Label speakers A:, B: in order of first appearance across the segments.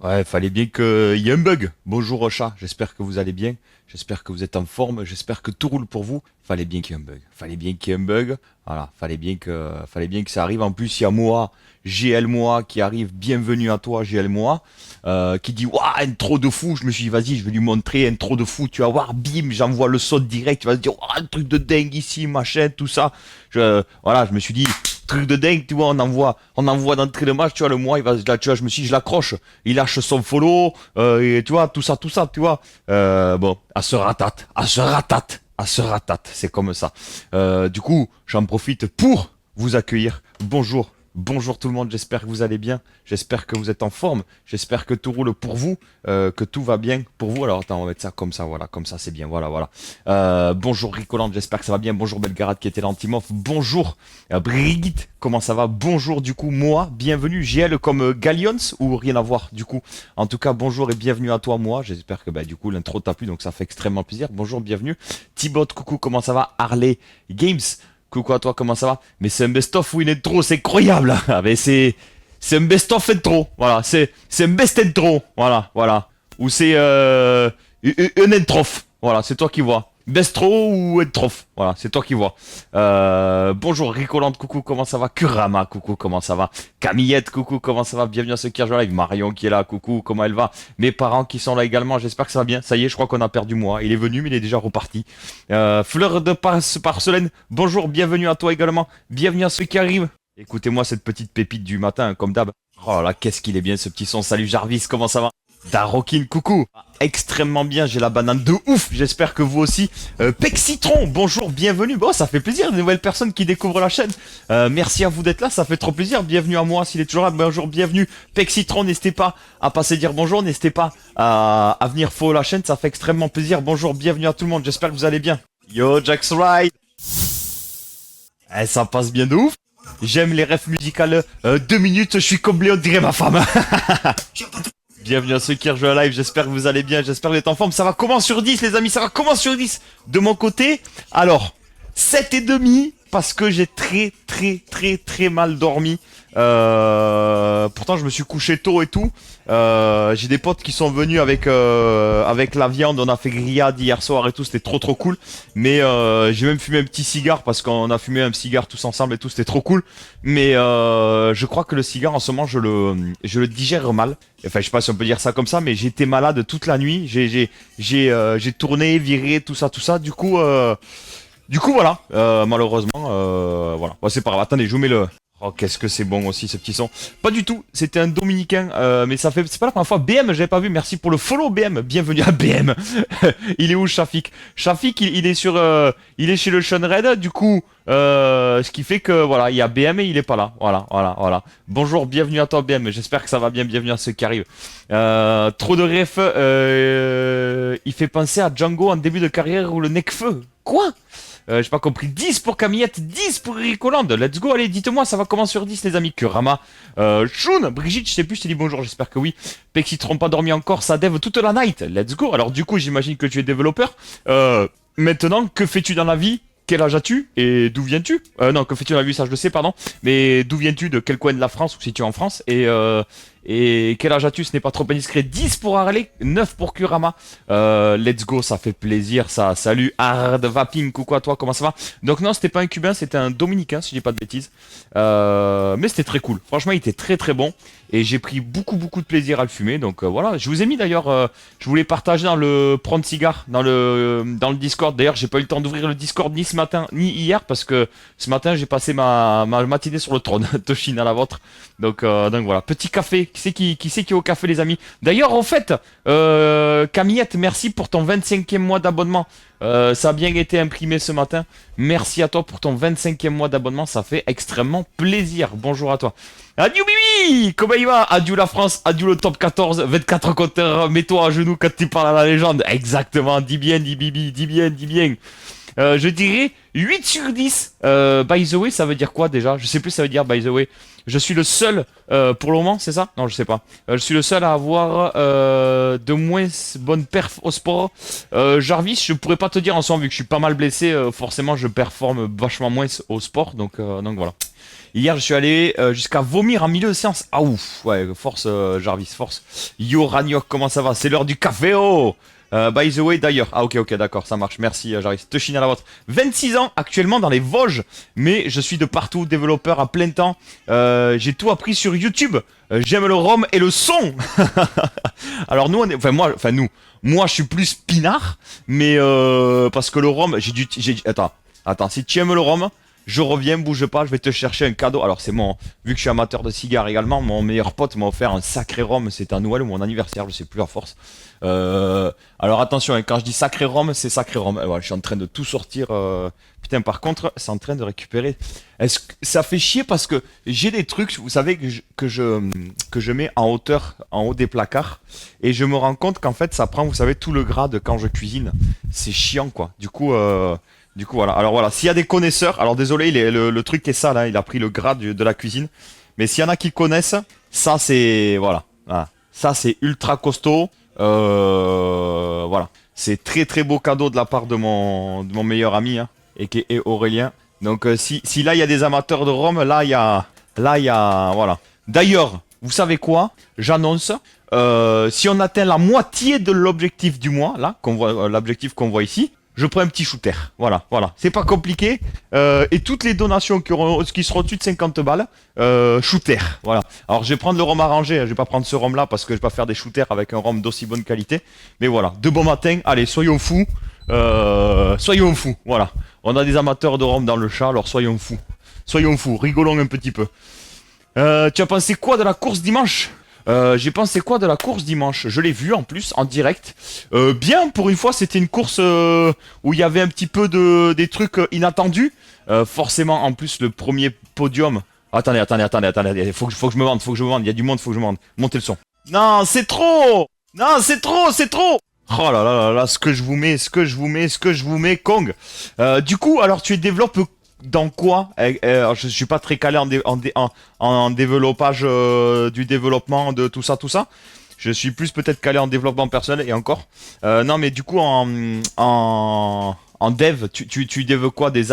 A: Ouais, fallait bien qu'il y ait un bug. Bonjour chat, j'espère que vous allez bien. J'espère que vous êtes en forme. J'espère que tout roule pour vous. Fallait bien qu'il y ait un bug. Fallait bien qu'il y ait un bug. Voilà, fallait bien que ça arrive. En plus, il y a moi, GL moi, qui arrive. Bienvenue à toi, GL moi, qui dit waouh, intro de fou. Je me suis dit vas-y, je vais lui montrer intro de fou. Tu vas voir, bim, j'envoie le son direct. Tu vas se dire waouh, un truc de dingue ici, machin, tout ça. Voilà, je me suis dit truc de dingue, tu vois, on envoie d'entrée de match, tu vois, le mois, il va, là, tu vois, je me suis dit, je l'accroche, il lâche son follow, et tu vois, tout ça, tu vois. Bon, à se ratate, c'est comme ça. Du coup, j'en profite pour vous accueillir. Bonjour. Bonjour tout le monde, j'espère que vous allez bien, j'espère que vous êtes en forme, j'espère que tout roule pour vous, que tout va bien pour vous. Alors attends, on va mettre ça comme ça, voilà, comme ça c'est bien, voilà, voilà. Bonjour Ricoland, j'espère que ça va bien, bonjour Belgarade qui était là en team off, bonjour Brigitte, comment ça va? Bonjour du coup, moi, bienvenue, GL comme Gallions ou rien à voir du coup. En tout cas, bonjour et bienvenue à toi moi, j'espère que bah, du coup l'intro t'a plu, donc ça fait extrêmement plaisir. Bonjour, bienvenue. Thibaut, coucou, comment ça va? Harley Games. Coucou à toi, comment ça va? Mais c'est un best-of ou une intro, c'est incroyable! Ah, mais c'est un best-of intro, voilà, c'est un best intro, voilà, voilà. Ou c'est un introph, voilà, c'est toi qui vois. Bestro ou introph, voilà, c'est toi qui vois. Bonjour Ricolante, coucou, comment ça va? Kurama, coucou, comment ça va? Camillette, coucou, comment ça va? Bienvenue à ceux qui rejoignent live. Marion qui est là, coucou, comment elle va? Mes parents qui sont là également, j'espère que ça va bien. Ça y est, je crois qu'on a perdu moi. Il est venu, mais il est déjà reparti. Fleur de Porcelaine, bonjour, bienvenue à toi également. Bienvenue à ceux qui arrivent. Écoutez-moi cette petite pépite du matin, comme d'hab. Oh là, qu'est-ce qu'il est bien ce petit son. Salut Jarvis, comment ça va? Darokin, coucou. Extrêmement bien, j'ai la banane de ouf. J'espère que vous aussi. Pec Citron, bonjour, bienvenue. Bon, ça fait plaisir, de nouvelles personnes qui découvrent la chaîne. Merci à vous d'être là, ça fait trop plaisir. Bienvenue à moi, s'il est toujours là. Bonjour, bienvenue. Pec Citron, n'hésitez pas à passer dire bonjour. N'hésitez pas à venir follow la chaîne, ça fait extrêmement plaisir. Bonjour, bienvenue à tout le monde. J'espère que vous allez bien. Yo, Jax Ride. Eh, ça passe bien de ouf. J'aime les refs musicales. 2 minutes, je suis comme Léon, dirait ma femme. Bienvenue à ceux qui rejoignent la live, j'espère que vous allez bien, j'espère que vous êtes en forme. Ça va comment sur 10 les amis, ça va comment sur 10 de mon côté? Alors, 7,5 parce que j'ai très mal dormi. Pourtant je me suis couché tôt et tout. J'ai des potes qui sont venus avec la viande, on a fait grillade hier soir et tout, c'était trop cool. Mais j'ai même fumé un petit cigare parce qu'on a fumé un cigare tous ensemble et tout, c'était trop cool. Mais je crois que le cigare en ce moment je le digère mal. Enfin je sais pas si on peut dire ça comme ça, mais j'étais malade toute la nuit. J'ai tourné, viré, tout ça. Du coup voilà, malheureusement, voilà. Bon, c'est pas grave. Attendez, je vous mets le. Oh, qu'est-ce que c'est bon aussi ce petit son. Pas du tout, c'était un Dominicain, mais c'est pas la première fois. BM, j'avais pas vu, merci pour le follow BM, bienvenue à BM. Il est où Shafik? Shafik, il est il est chez le Sean Red, du coup, ce qui fait que voilà, il y a BM et il est pas là. Voilà. Bonjour, bienvenue à toi BM, j'espère que ça va bien, bienvenue à ceux qui arrivent. Trop de refs, il fait penser à Django en début de carrière ou le Necfeu. Quoi? J'ai pas compris. 10 pour Camillette, 10 pour Ricoland. Let's go, allez, dites-moi, ça va comment sur 10 les amis? Kurama, Shun, Brigitte, je sais plus, je t'ai dit bonjour, j'espère que oui. Pexi, trompe pas dormi encore, ça dev toute la night. Let's go. Alors du coup, j'imagine que tu es développeur. Maintenant, que fais-tu dans la vie? Quel âge as-tu? Et d'où viens-tu? Non, que fais-tu dans la vie? Ça, je le sais, pardon. Mais d'où viens-tu? De quel coin de la France? Ou si tu es en France? Et quel âge as-tu? Ce n'est pas trop indiscret. 10 pour Harley, 9 pour Kurama. Let's go, ça fait plaisir, ça. Salut, Hard Vaping, coucou à toi, comment ça va? Donc non, c'était pas un Cubain, c'était un Dominicain, si je dis pas de bêtises. Mais c'était très cool. Franchement, il était très bon. Et j'ai pris beaucoup de plaisir à le fumer. Donc voilà, je vous ai mis d'ailleurs, je voulais partager dans le prendre cigare, dans le Discord. D'ailleurs, j'ai pas eu le temps d'ouvrir le Discord ni ce matin, ni hier, parce que ce matin, j'ai passé ma matinée sur le trône. Toshin à la vôtre. Donc voilà, petit café. Qui c'est qui est au café les amis? D'ailleurs en fait, Camillette, merci pour ton 25e mois d'abonnement. Ça a bien été imprimé ce matin. Merci à toi pour ton 25e mois d'abonnement, ça fait extrêmement plaisir. Bonjour à toi. Adieu Bibi, comment il va? Adieu la France, adieu le top 14, 24 compteurs, mets-toi à genoux quand tu parles à la légende. Exactement, dis bien, dis Bibi, dis bien. Je dirais 8 sur 10. By the way, ça veut dire quoi déjà? Je sais plus ça veut dire by the way. Je suis le seul, pour le moment, c'est ça? Non, je sais pas. Je suis le seul à avoir de moins bonne perf au sport. Jarvis, je pourrais pas te dire en ce moment, vu que je suis pas mal blessé, forcément je performe vachement moins au sport. Donc voilà. Hier, je suis allé jusqu'à vomir en milieu de séance. Ah ouf, ouais, force Jarvis, force. Yo Raniok, comment ça va? C'est l'heure du café, oh by the way, d'ailleurs. Ah ok, d'accord, ça marche. Merci Jarvis. Te chine à la vôtre. 26 ans, actuellement dans les Vosges. Mais je suis de partout, développeur à plein temps. J'ai tout appris sur YouTube. J'aime le rhum et le son. Alors nous, nous. Moi, je suis plus pinard. Mais parce que le rhum, Attends, si tu aimes le rhum, je reviens, bouge pas, je vais te chercher un cadeau. Alors c'est vu que je suis amateur de cigares également, mon meilleur pote m'a offert un sacré rhum, c'était à Noël ou mon anniversaire, je sais plus à force. Alors attention, hein, quand je dis sacré rhum, c'est sacré rhum. Voilà, je suis en train de tout sortir. Putain, par contre, c'est en train de récupérer. Est-ce que ça fait chier parce que j'ai des trucs, vous savez, que je mets en hauteur, en haut des placards, et je me rends compte qu'en fait, ça prend, vous savez, tout le gras de quand je cuisine. C'est chiant, quoi. Du coup, voilà. Alors voilà, s'il y a des connaisseurs, alors désolé, le truc est sale, hein, il a pris le gras de la cuisine. Mais s'il y en a qui connaissent, ça c'est voilà. Voilà. Ça c'est ultra costaud. Voilà. C'est très très beau cadeau de la part de mon meilleur ami, hein, et qui est Aurélien. Donc si là il y a des amateurs de rhum, là il y a voilà. D'ailleurs, vous savez quoi? J'annonce. Si on atteint la moitié de l'objectif du mois, là, l'objectif qu'on voit ici, je prends un petit shooter. Voilà. C'est pas compliqué. Et toutes les donations qui seront au-dessus de 50 balles, shooter. Voilà. Alors je vais prendre le rhum arrangé. Je vais pas prendre ce rhum là parce que je vais pas faire des shooters avec un rhum d'aussi bonne qualité. Mais voilà. De bon matin. Allez, soyons fous. Soyons fous. Voilà. On a des amateurs de rhum dans le chat, alors soyons fous. Soyons fous. Rigolons un petit peu. Tu as pensé quoi de la course dimanche? J'ai pensé quoi de la course dimanche? Je l'ai vue en plus en direct. Bien, pour une fois, c'était une course où il y avait un petit peu des trucs inattendus. Forcément, en plus, le premier podium. Attendez. Faut que je me vende, Il y a du monde, faut que je me vende. Montez le son. Non, c'est trop. Non, c'est trop. Oh là, ce que je vous mets, Kong. Du coup, alors tu développes dans quoi? Je suis pas très calé en développage, du développement de tout ça. Je suis plus peut-être calé en développement personnel et encore. Non, mais du coup en dev, tu dev quoi? Des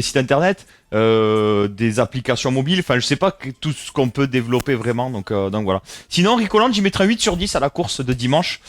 A: sites internet, des applications mobiles. Enfin, je sais pas tout ce qu'on peut développer vraiment. Donc voilà. Sinon, Ricoland, j'y mettrais 8 sur 10 à la course de dimanche.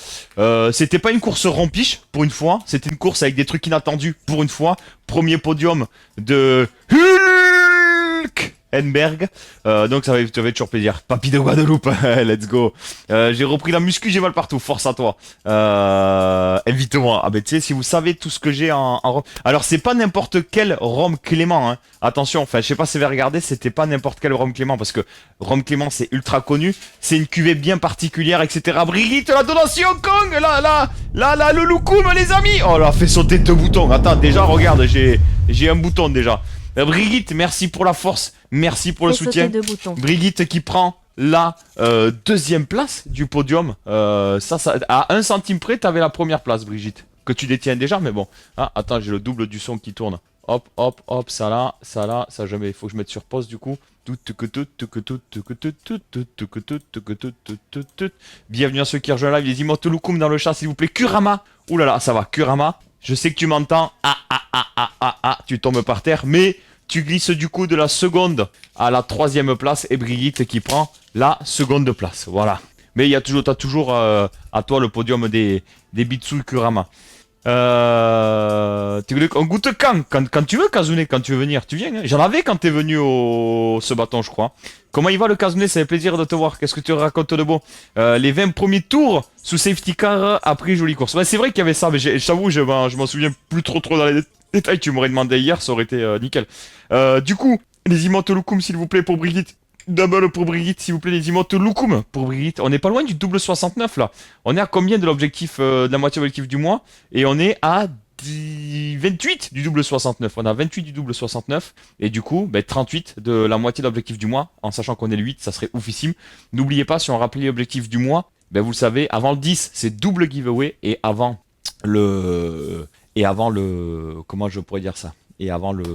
A: C'était pas une course rompiche pour une fois. C'était une course avec des trucs inattendus pour une fois. Premier podium de Hulk Henberg. Donc ça va être toujours plaisir. Papy de Guadeloupe, let's go. J'ai repris la muscu, j'ai mal partout. Force à toi. Invite-moi. Ah ben tu sais, si vous savez tout ce que j'ai en rhum. Alors c'est pas n'importe quel rhum Clément, hein. Attention, enfin je sais pas si vous avez regardé, c'était pas n'importe quel rhum Clément parce que rhum Clément c'est ultra connu. C'est une cuvée bien particulière, etc. Brigitte, la donation Kong, là, le loukoum les amis. Oh là, fait sauter 2 boutons. Attends, déjà regarde, j'ai un bouton déjà. Brigitte, merci pour la force, merci pour le soutien. Brigitte qui prend la deuxième place du podium. Ça, à 1 centime près, t'avais la première place, Brigitte, que tu détiens déjà, mais bon. Ah, attends, j'ai le double du son qui tourne. Hop, ça là, jamais. Il faut que je mette sur pause du coup. Bienvenue à ceux qui rejoignent live, les emotes Loukoum dans le chat, s'il vous plaît. Kurama, oulala, ça va, Kurama. Je sais que tu m'entends. Tu tombes par terre, mais tu glisses du coup de la seconde à la 3e place et Brigitte qui prend la seconde place. Voilà. Mais t'as toujours à toi le podium des Bitsu Kurama. On goûte quand tu veux, Kazune, quand tu veux venir, tu viens. Hein. J'en avais quand t'es venu au ce bâton, je crois. Comment il va le Kazune? Ça fait plaisir de te voir. Qu'est-ce que tu racontes de beau? Les 20 premiers tours sous safety car après jolie course. Ouais, c'est vrai qu'il y avait ça, mais j'avoue, je m'en souviens plus trop dans les détails. Tu m'aurais demandé hier, ça aurait été nickel. Du coup, les emotes Loukoum, s'il vous plaît, pour Brigitte. Double pour Brigitte, s'il vous plaît, les emotes Loukoum pour Brigitte. On n'est pas loin du double 69 là. On est à combien de l'objectif, de la moitié de l'objectif du mois? Et on est à 28 du double 69. On a 28 du double 69. Et du coup, 38 de la moitié de l'objectif du mois. En sachant qu'on est le 8, ça serait oufissime. N'oubliez pas, si on rappelle l'objectif du mois, vous le savez, avant le 10, c'est double giveaway. Et avant le. Comment je pourrais dire ça? Et avant le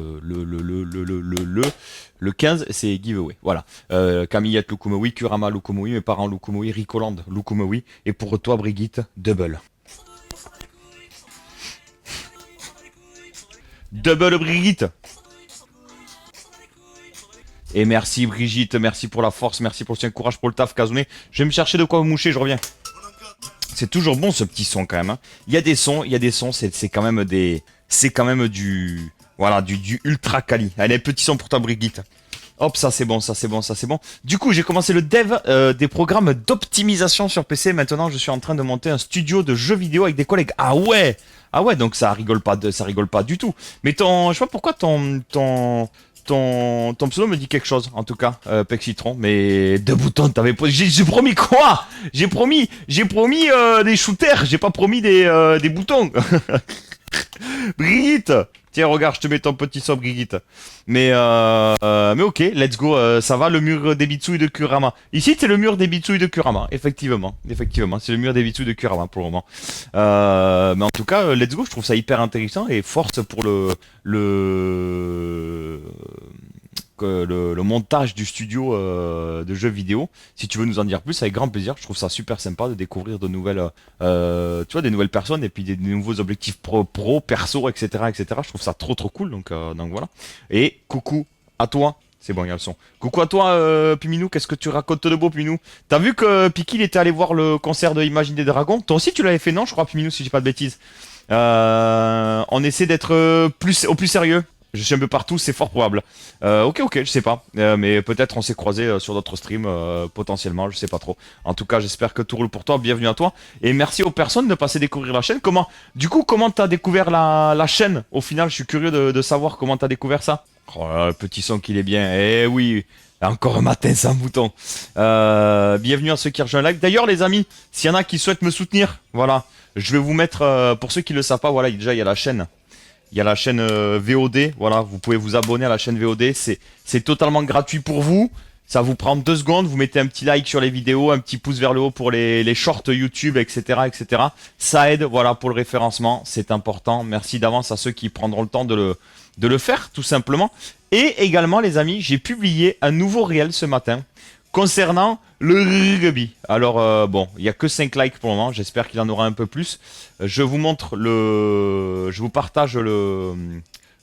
A: 15, c'est giveaway. Voilà. Camillette Lukumoui, Kurama Lukumoui, mes parents Lukumoui, Ricoland Lukumoui. Et pour toi, Brigitte, double. Double Brigitte. Et merci Brigitte, merci pour la force, merci pour le soutien, courage pour le taf, Kazune. Je vais me chercher de quoi vous moucher, je reviens. C'est toujours bon ce petit son quand même. Hein. Il y a des sons, c'est quand même des... C'est quand même du... Voilà, du ultra quali. Allez, petit son pour toi Brigitte. Hop, ça c'est bon, ça c'est bon, ça c'est bon. Du coup, j'ai commencé le dev des programmes d'optimisation sur PC. Maintenant, je suis en train de monter un studio de jeux vidéo avec des collègues. Ah ouais, donc ça rigole pas, ça rigole pas du tout. Mais je sais pas pourquoi ton pseudo me dit quelque chose, en tout cas, Pexitron. Mais deux boutons, j'ai promis quoi? J'ai promis des shooters. J'ai pas promis des boutons. Brigitte! Tiens, regarde, je te mets ton petit son, Brigitte. Mais ok, let's go. Ça va, le mur des Bitsui de Kurama. Ici, c'est le mur des Bitsui de Kurama. Effectivement, c'est le mur des Bitsui de Kurama pour le moment. Mais en tout cas, let's go. Je trouve ça hyper intéressant et force pour le montage du studio de jeux vidéo. Si tu veux nous en dire plus, avec grand plaisir. Je trouve ça super sympa de découvrir de nouvelles, tu vois, des nouvelles personnes et puis des nouveaux objectifs pro, perso, etc., etc. Je trouve ça trop cool. Donc voilà. Et coucou à toi. C'est bon, il y a le son. Coucou à toi, Piminou. Qu'est-ce que tu racontes de beau, Piminou? T'as vu que Piki il était allé voir le concert de Imagine des Dragons? Toi aussi, tu l'avais fait, non? Je crois, Piminou, si j'ai pas de bêtises. On essaie d'être au plus sérieux. Je suis un peu partout, c'est fort probable. Ok, je sais pas. Mais peut-être on s'est croisés sur d'autres streams, potentiellement, je sais pas trop. En tout cas, j'espère que tout roule pour toi. Bienvenue à toi. Et merci aux personnes de passer découvrir la chaîne. Comment t'as découvert la chaîne? Au final, je suis curieux de savoir comment t'as découvert ça. Oh là, le petit son qu'il est bien. Eh oui, encore un matin sans bouton. Bienvenue à ceux qui rejoignent like. D'ailleurs, les amis, s'il y en a qui souhaitent me soutenir, voilà, je vais vous mettre, pour ceux qui le savent pas, voilà, déjà il y a la chaîne. Il y a la chaîne VOD, voilà, vous pouvez vous abonner à la chaîne VOD, c'est totalement gratuit pour vous, ça vous prend 2 secondes, vous mettez un petit like sur les vidéos, un petit pouce vers le haut pour les shorts YouTube, etc., etc. Ça aide, voilà, pour le référencement, c'est important, merci d'avance à ceux qui prendront le temps de le faire, tout simplement. Et également, les amis, j'ai publié un nouveau réel ce matin, concernant le rugby. Alors, bon, il n'y a que 5 likes pour le moment. J'espère qu'il en aura un peu plus. Je vous montre je vous partage le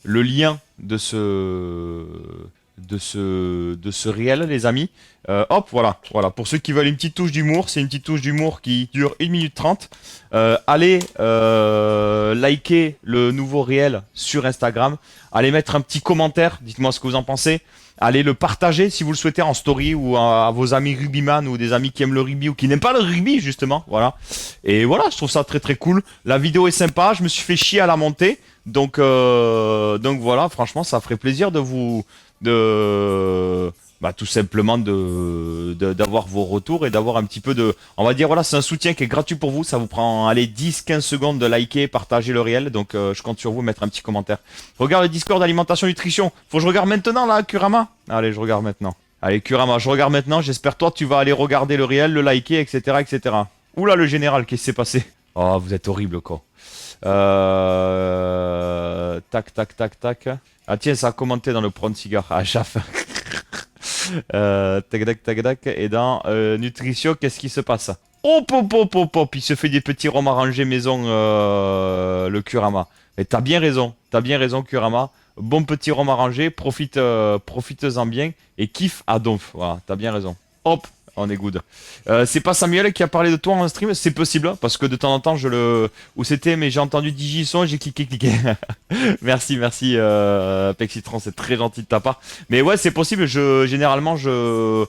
A: lien de ce réel, les amis. Hop, voilà. Pour ceux qui veulent une petite touche d'humour, c'est une petite touche d'humour qui dure 1 minute 30. Allez liker le nouveau réel sur Instagram. Allez mettre un petit commentaire. Dites-moi ce que vous en pensez. Allez le partager si vous le souhaitez en story ou à vos amis rugbyman ou des amis qui aiment le rugby ou qui n'aiment pas le rugby justement. Voilà. Et voilà, je trouve ça très cool. La vidéo est sympa, je me suis fait chier à la monter. Donc voilà, franchement, ça ferait plaisir tout simplement d'avoir vos retours et d'avoir un petit peu on va dire, voilà, c'est un soutien qui est gratuit pour vous, ça vous prend, allez, 10-15 secondes de liker, partager le réel, donc je compte sur vous, mettre un petit commentaire. Regarde le Discord alimentation nutrition, faut que je regarde maintenant là, Kurama? Allez, je regarde maintenant. Allez, Kurama, je regarde maintenant, j'espère toi tu vas aller regarder le réel, le liker, etc., etc. Oula, le général, qu'est-ce qui s'est passé? Oh, vous êtes horrible, quoi. Tac. Ah tiens, ça a commenté dans le Prawn Cigar. Ah, chaf. Tac. Et dans nutrition, qu'est-ce qui se passe? Hop. Il se fait des petits rhums arrangés maison, le Kurama. Et t'as bien raison, Kurama. Bon petit rhum arrangé, profites-en bien et kiffe à donf. Voilà, t'as bien raison. Hop. On est good. C'est pas Samuel qui a parlé de toi en stream, c'est possible, parce que de temps en temps où c'était, mais j'ai entendu Digison, j'ai cliqué. merci, Pexitron, c'est très gentil de ta part. Mais ouais, c'est possible, généralement, de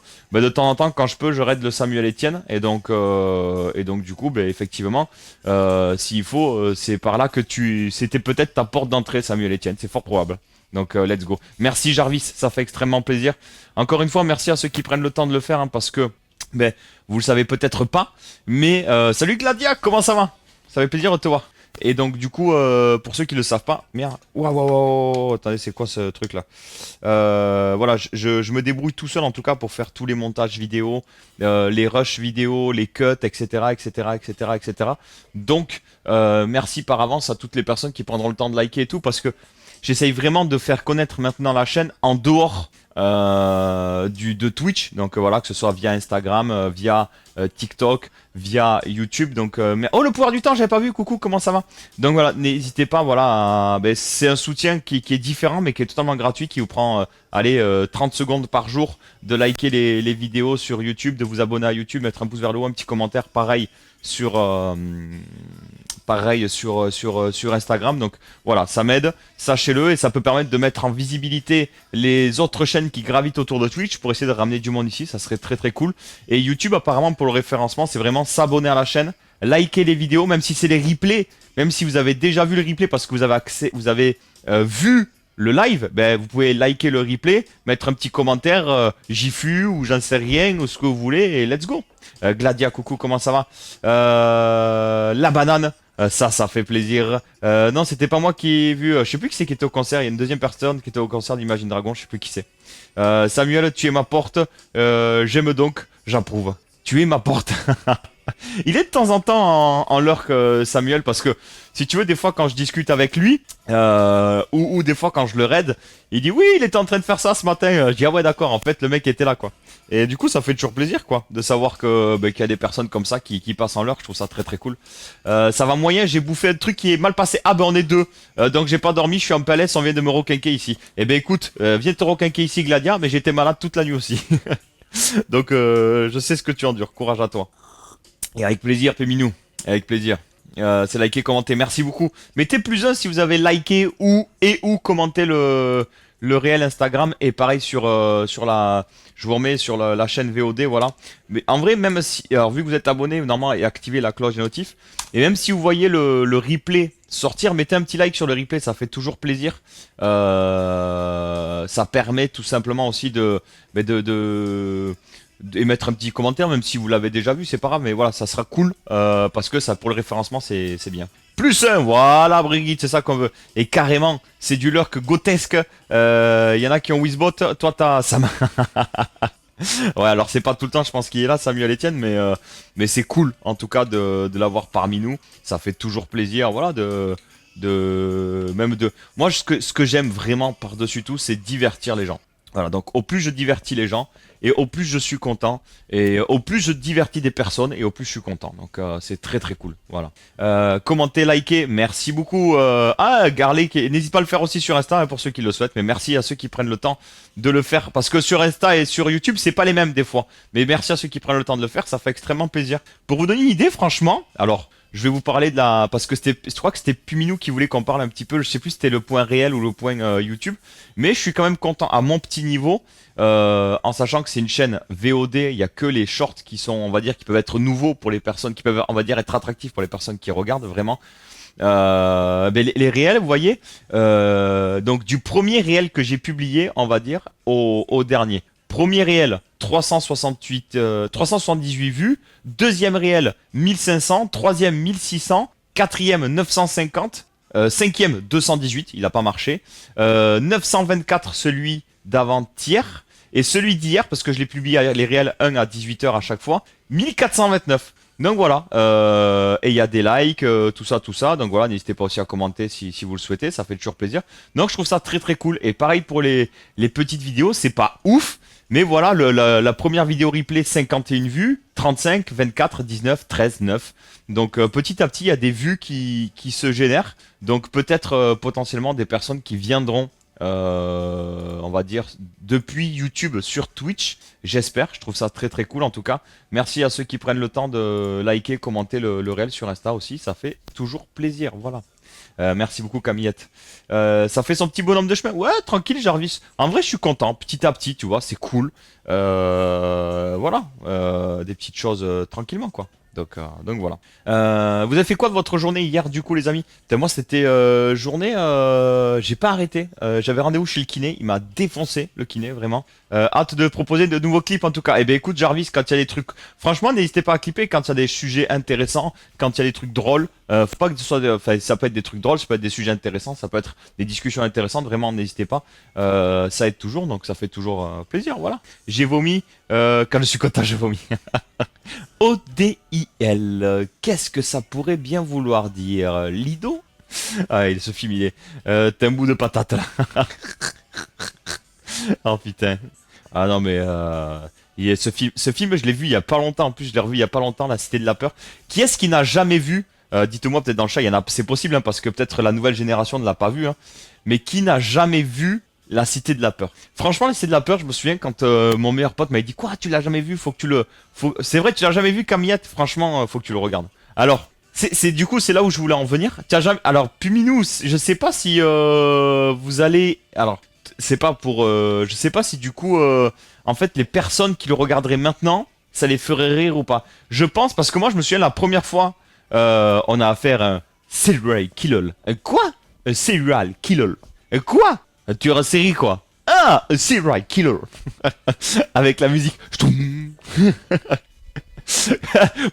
A: temps en temps, quand je peux, je raide le Samuel Etienne, et donc du coup, effectivement, s'il faut, c'est par là que c'était peut-être ta porte d'entrée, Samuel Etienne, c'est fort probable. Donc let's go. Merci Jarvis, ça fait extrêmement plaisir. Encore une fois, merci à ceux qui prennent le temps de le faire, hein, parce que vous le savez peut-être pas, mais salut Gladia, comment ça va? Ça fait plaisir de te voir. Et donc du coup, pour ceux qui le savent pas, merde, waouh, attendez, c'est quoi ce truc là? Voilà, je me débrouille tout seul en tout cas pour faire tous les montages vidéo, les rushs vidéo, les cuts, etc. Donc merci par avance à toutes les personnes qui prendront le temps de liker et tout, parce que j'essaye vraiment de faire connaître maintenant la chaîne en dehors de Twitch. Donc voilà, que ce soit via Instagram, via TikTok, via YouTube. Donc mais oh, le pouvoir du temps, j'avais pas vu. Coucou, comment ça va? Donc voilà, n'hésitez pas. Voilà, ben, c'est un soutien qui est différent, mais qui est totalement gratuit, qui vous prend allez 30 secondes par jour de liker les vidéos sur YouTube, de vous abonner à YouTube, mettre un pouce vers le haut, un petit commentaire, sur sur Instagram. Donc voilà, ça m'aide, sachez-le, et ça peut permettre de mettre en visibilité les autres chaînes qui gravitent autour de Twitch pour essayer de ramener du monde ici. Ça serait très très cool. Et YouTube, apparemment, pour le référencement, c'est vraiment s'abonner à la chaîne, liker les vidéos, même si c'est les replays, même si vous avez déjà vu le replay parce que vous avez accès, vous avez vu le live, ben, vous pouvez liker le replay, mettre un petit commentaire, j'y fus ou j'en sais rien ou ce que vous voulez, et let's go. Gladia, coucou, comment ça va? La banane, ça fait plaisir. Non, c'était pas moi qui ai vu, je sais plus qui c'est qui était au concert, il y a une deuxième personne qui était au concert d'Imagine Dragon, je sais plus qui c'est. Samuel, tu es ma porte, j'aime donc, j'approuve. Tu es ma porte. Il est de temps en temps en lurk, Samuel, parce que si tu veux, des fois quand je discute avec lui, ou des fois quand je le raid, il dit oui, il était en train de faire ça ce matin. Je dis ah ouais, d'accord, en fait le mec était là, quoi. Et du coup, ça fait toujours plaisir, quoi, de savoir que qu'il y a des personnes comme ça qui passent en lurk. Je trouve ça très très cool. Ça va moyen, j'ai bouffé un truc qui est mal passé. Ah ben on est deux, donc j'ai pas dormi, je suis en PLS, on vient de me requinquer ici. Eh ben écoute, viens te requinquer ici, Gladia, mais j'étais malade toute la nuit aussi. Donc je sais ce que tu endures, courage à toi. Et avec plaisir, Péminou. Avec plaisir. C'est liker, commenter. Merci beaucoup. Mettez +1 si vous avez liké ou commenté le réel Instagram. Et pareil sur la. Je vous remets sur la chaîne VOD, voilà. Mais en vrai, même si. Alors, vu que vous êtes abonné, normalement, et activez la cloche des notifs. Et même si vous voyez le replay sortir, mettez un petit like sur le replay, ça fait toujours plaisir. Ça permet tout simplement aussi et mettre un petit commentaire, même si vous l'avez déjà vu, c'est pas grave, mais voilà, ça sera cool, parce que ça, pour le référencement, c'est bien. +1, voilà, Brigitte, c'est ça qu'on veut. Et carrément, c'est du lurk grotesque. Y en a qui ont Wizbot, toi t'as Sam. Ouais, alors c'est pas tout le temps, je pense qu'il est là, Samuel Etienne, mais c'est cool, en tout cas, de l'avoir parmi nous. Ça fait toujours plaisir, voilà, Moi, ce que j'aime vraiment par-dessus tout, c'est divertir les gens. Voilà, donc au plus je divertis les gens, et au plus je suis content, et au plus je divertis des personnes, et au plus je suis content. Donc c'est très très cool. Voilà. Commentez, likez, merci beaucoup. Garley, n'hésite pas à le faire aussi sur Insta, hein, pour ceux qui le souhaitent, mais merci à ceux qui prennent le temps de le faire, parce que sur Insta et sur YouTube, c'est pas les mêmes des fois. Mais merci à ceux qui prennent le temps de le faire, ça fait extrêmement plaisir. Pour vous donner une idée, franchement, alors. Je vais vous parler de la... Parce que je crois que c'était Puminou qui voulait qu'on parle un petit peu. Je sais plus si c'était le point réel ou le point YouTube. Mais je suis quand même content à mon petit niveau. En sachant que c'est une chaîne VOD. Il y a que les shorts qui sont, on va dire, qui peuvent être nouveaux pour les personnes, qui peuvent, on va dire, être attractifs pour les personnes qui regardent vraiment. Mais les réels, vous voyez. Donc du premier réel que j'ai publié, on va dire, au dernier. Premier réel, 378 vues. Deuxième réel, 1500. Troisième, 1600. Quatrième, 950. Cinquième, 218. Il n'a pas marché. 924, celui d'avant-hier. Et celui d'hier, parce que je l'ai publié les réels 1 à 18h à chaque fois, 1429. Donc voilà, et il y a des likes, tout ça. Donc voilà, n'hésitez pas aussi à commenter si vous le souhaitez, ça fait toujours plaisir. Donc je trouve ça très très cool. Et pareil pour les petites vidéos, c'est pas ouf. Mais voilà, la première vidéo replay, 51 vues, 35, 24, 19, 13, 9. Donc petit à petit, il y a des vues qui se génèrent. Donc peut-être potentiellement des personnes qui viendront, on va dire, depuis YouTube sur Twitch. J'espère, je trouve ça très très cool en tout cas. Merci à ceux qui prennent le temps de liker, commenter le réel sur Insta aussi. Ça fait toujours plaisir, voilà. Merci beaucoup Camillette. Ça fait son petit bonhomme de chemin. Ouais, tranquille Jarvis. En vrai, je suis content. Petit à petit, tu vois, c'est cool. Voilà, des petites choses tranquillement, quoi. Donc voilà. Vous avez fait quoi de votre journée hier, du coup, les amis? Moi, c'était journée. J'ai pas arrêté. J'avais rendez-vous chez le kiné. Il m'a défoncé, le kiné, vraiment. Hâte de proposer de nouveaux clips, en tout cas. Eh ben, écoute, Jarvis, quand il y a des trucs, franchement, n'hésitez pas à clipper quand il y a des sujets intéressants, quand il y a des trucs drôles. Faut pas que ce soit, enfin, ça peut être des trucs drôles, ça peut être des sujets intéressants, ça peut être des discussions intéressantes. Vraiment, n'hésitez pas. Ça aide toujours, donc ça fait toujours plaisir. Voilà. J'ai vomi. Quand je suis content, je vomis. ODIL, qu'est-ce que ça pourrait bien vouloir dire? Lido? Ah, ce film, il est... t'es un bout de patate, là. Oh putain. Ah non mais ce film je l'ai vu il y a pas longtemps. En plus je l'ai revu il y a pas longtemps, La Cité de la Peur. Qui est-ce qui n'a jamais vu? Dites-moi peut-être dans le chat, il y en a, c'est possible hein, parce que peut-être la nouvelle génération ne l'a pas vu. Hein, mais qui n'a jamais vu La Cité de la Peur? Franchement, La Cité de la Peur, je me souviens quand mon meilleur pote m'avait dit quoi, tu l'as jamais vu? Faut que tu le, c'est vrai, tu l'as jamais vu, Camillette. Franchement, faut que tu le regardes. Alors. Du coup c'est là où je voulais en venir. Tiens, jamais. Alors Puminou, je sais pas si vous allez. Alors c'est pas pour. Je sais pas si du coup en fait les personnes qui le regarderaient maintenant, ça les ferait rire ou pas. Je pense parce que moi je me souviens la première fois on a affaire à un serial killer. Quoi? Un serial killer. Quoi? Tu auras série quoi? Ah, un serial killer. Avec la musique.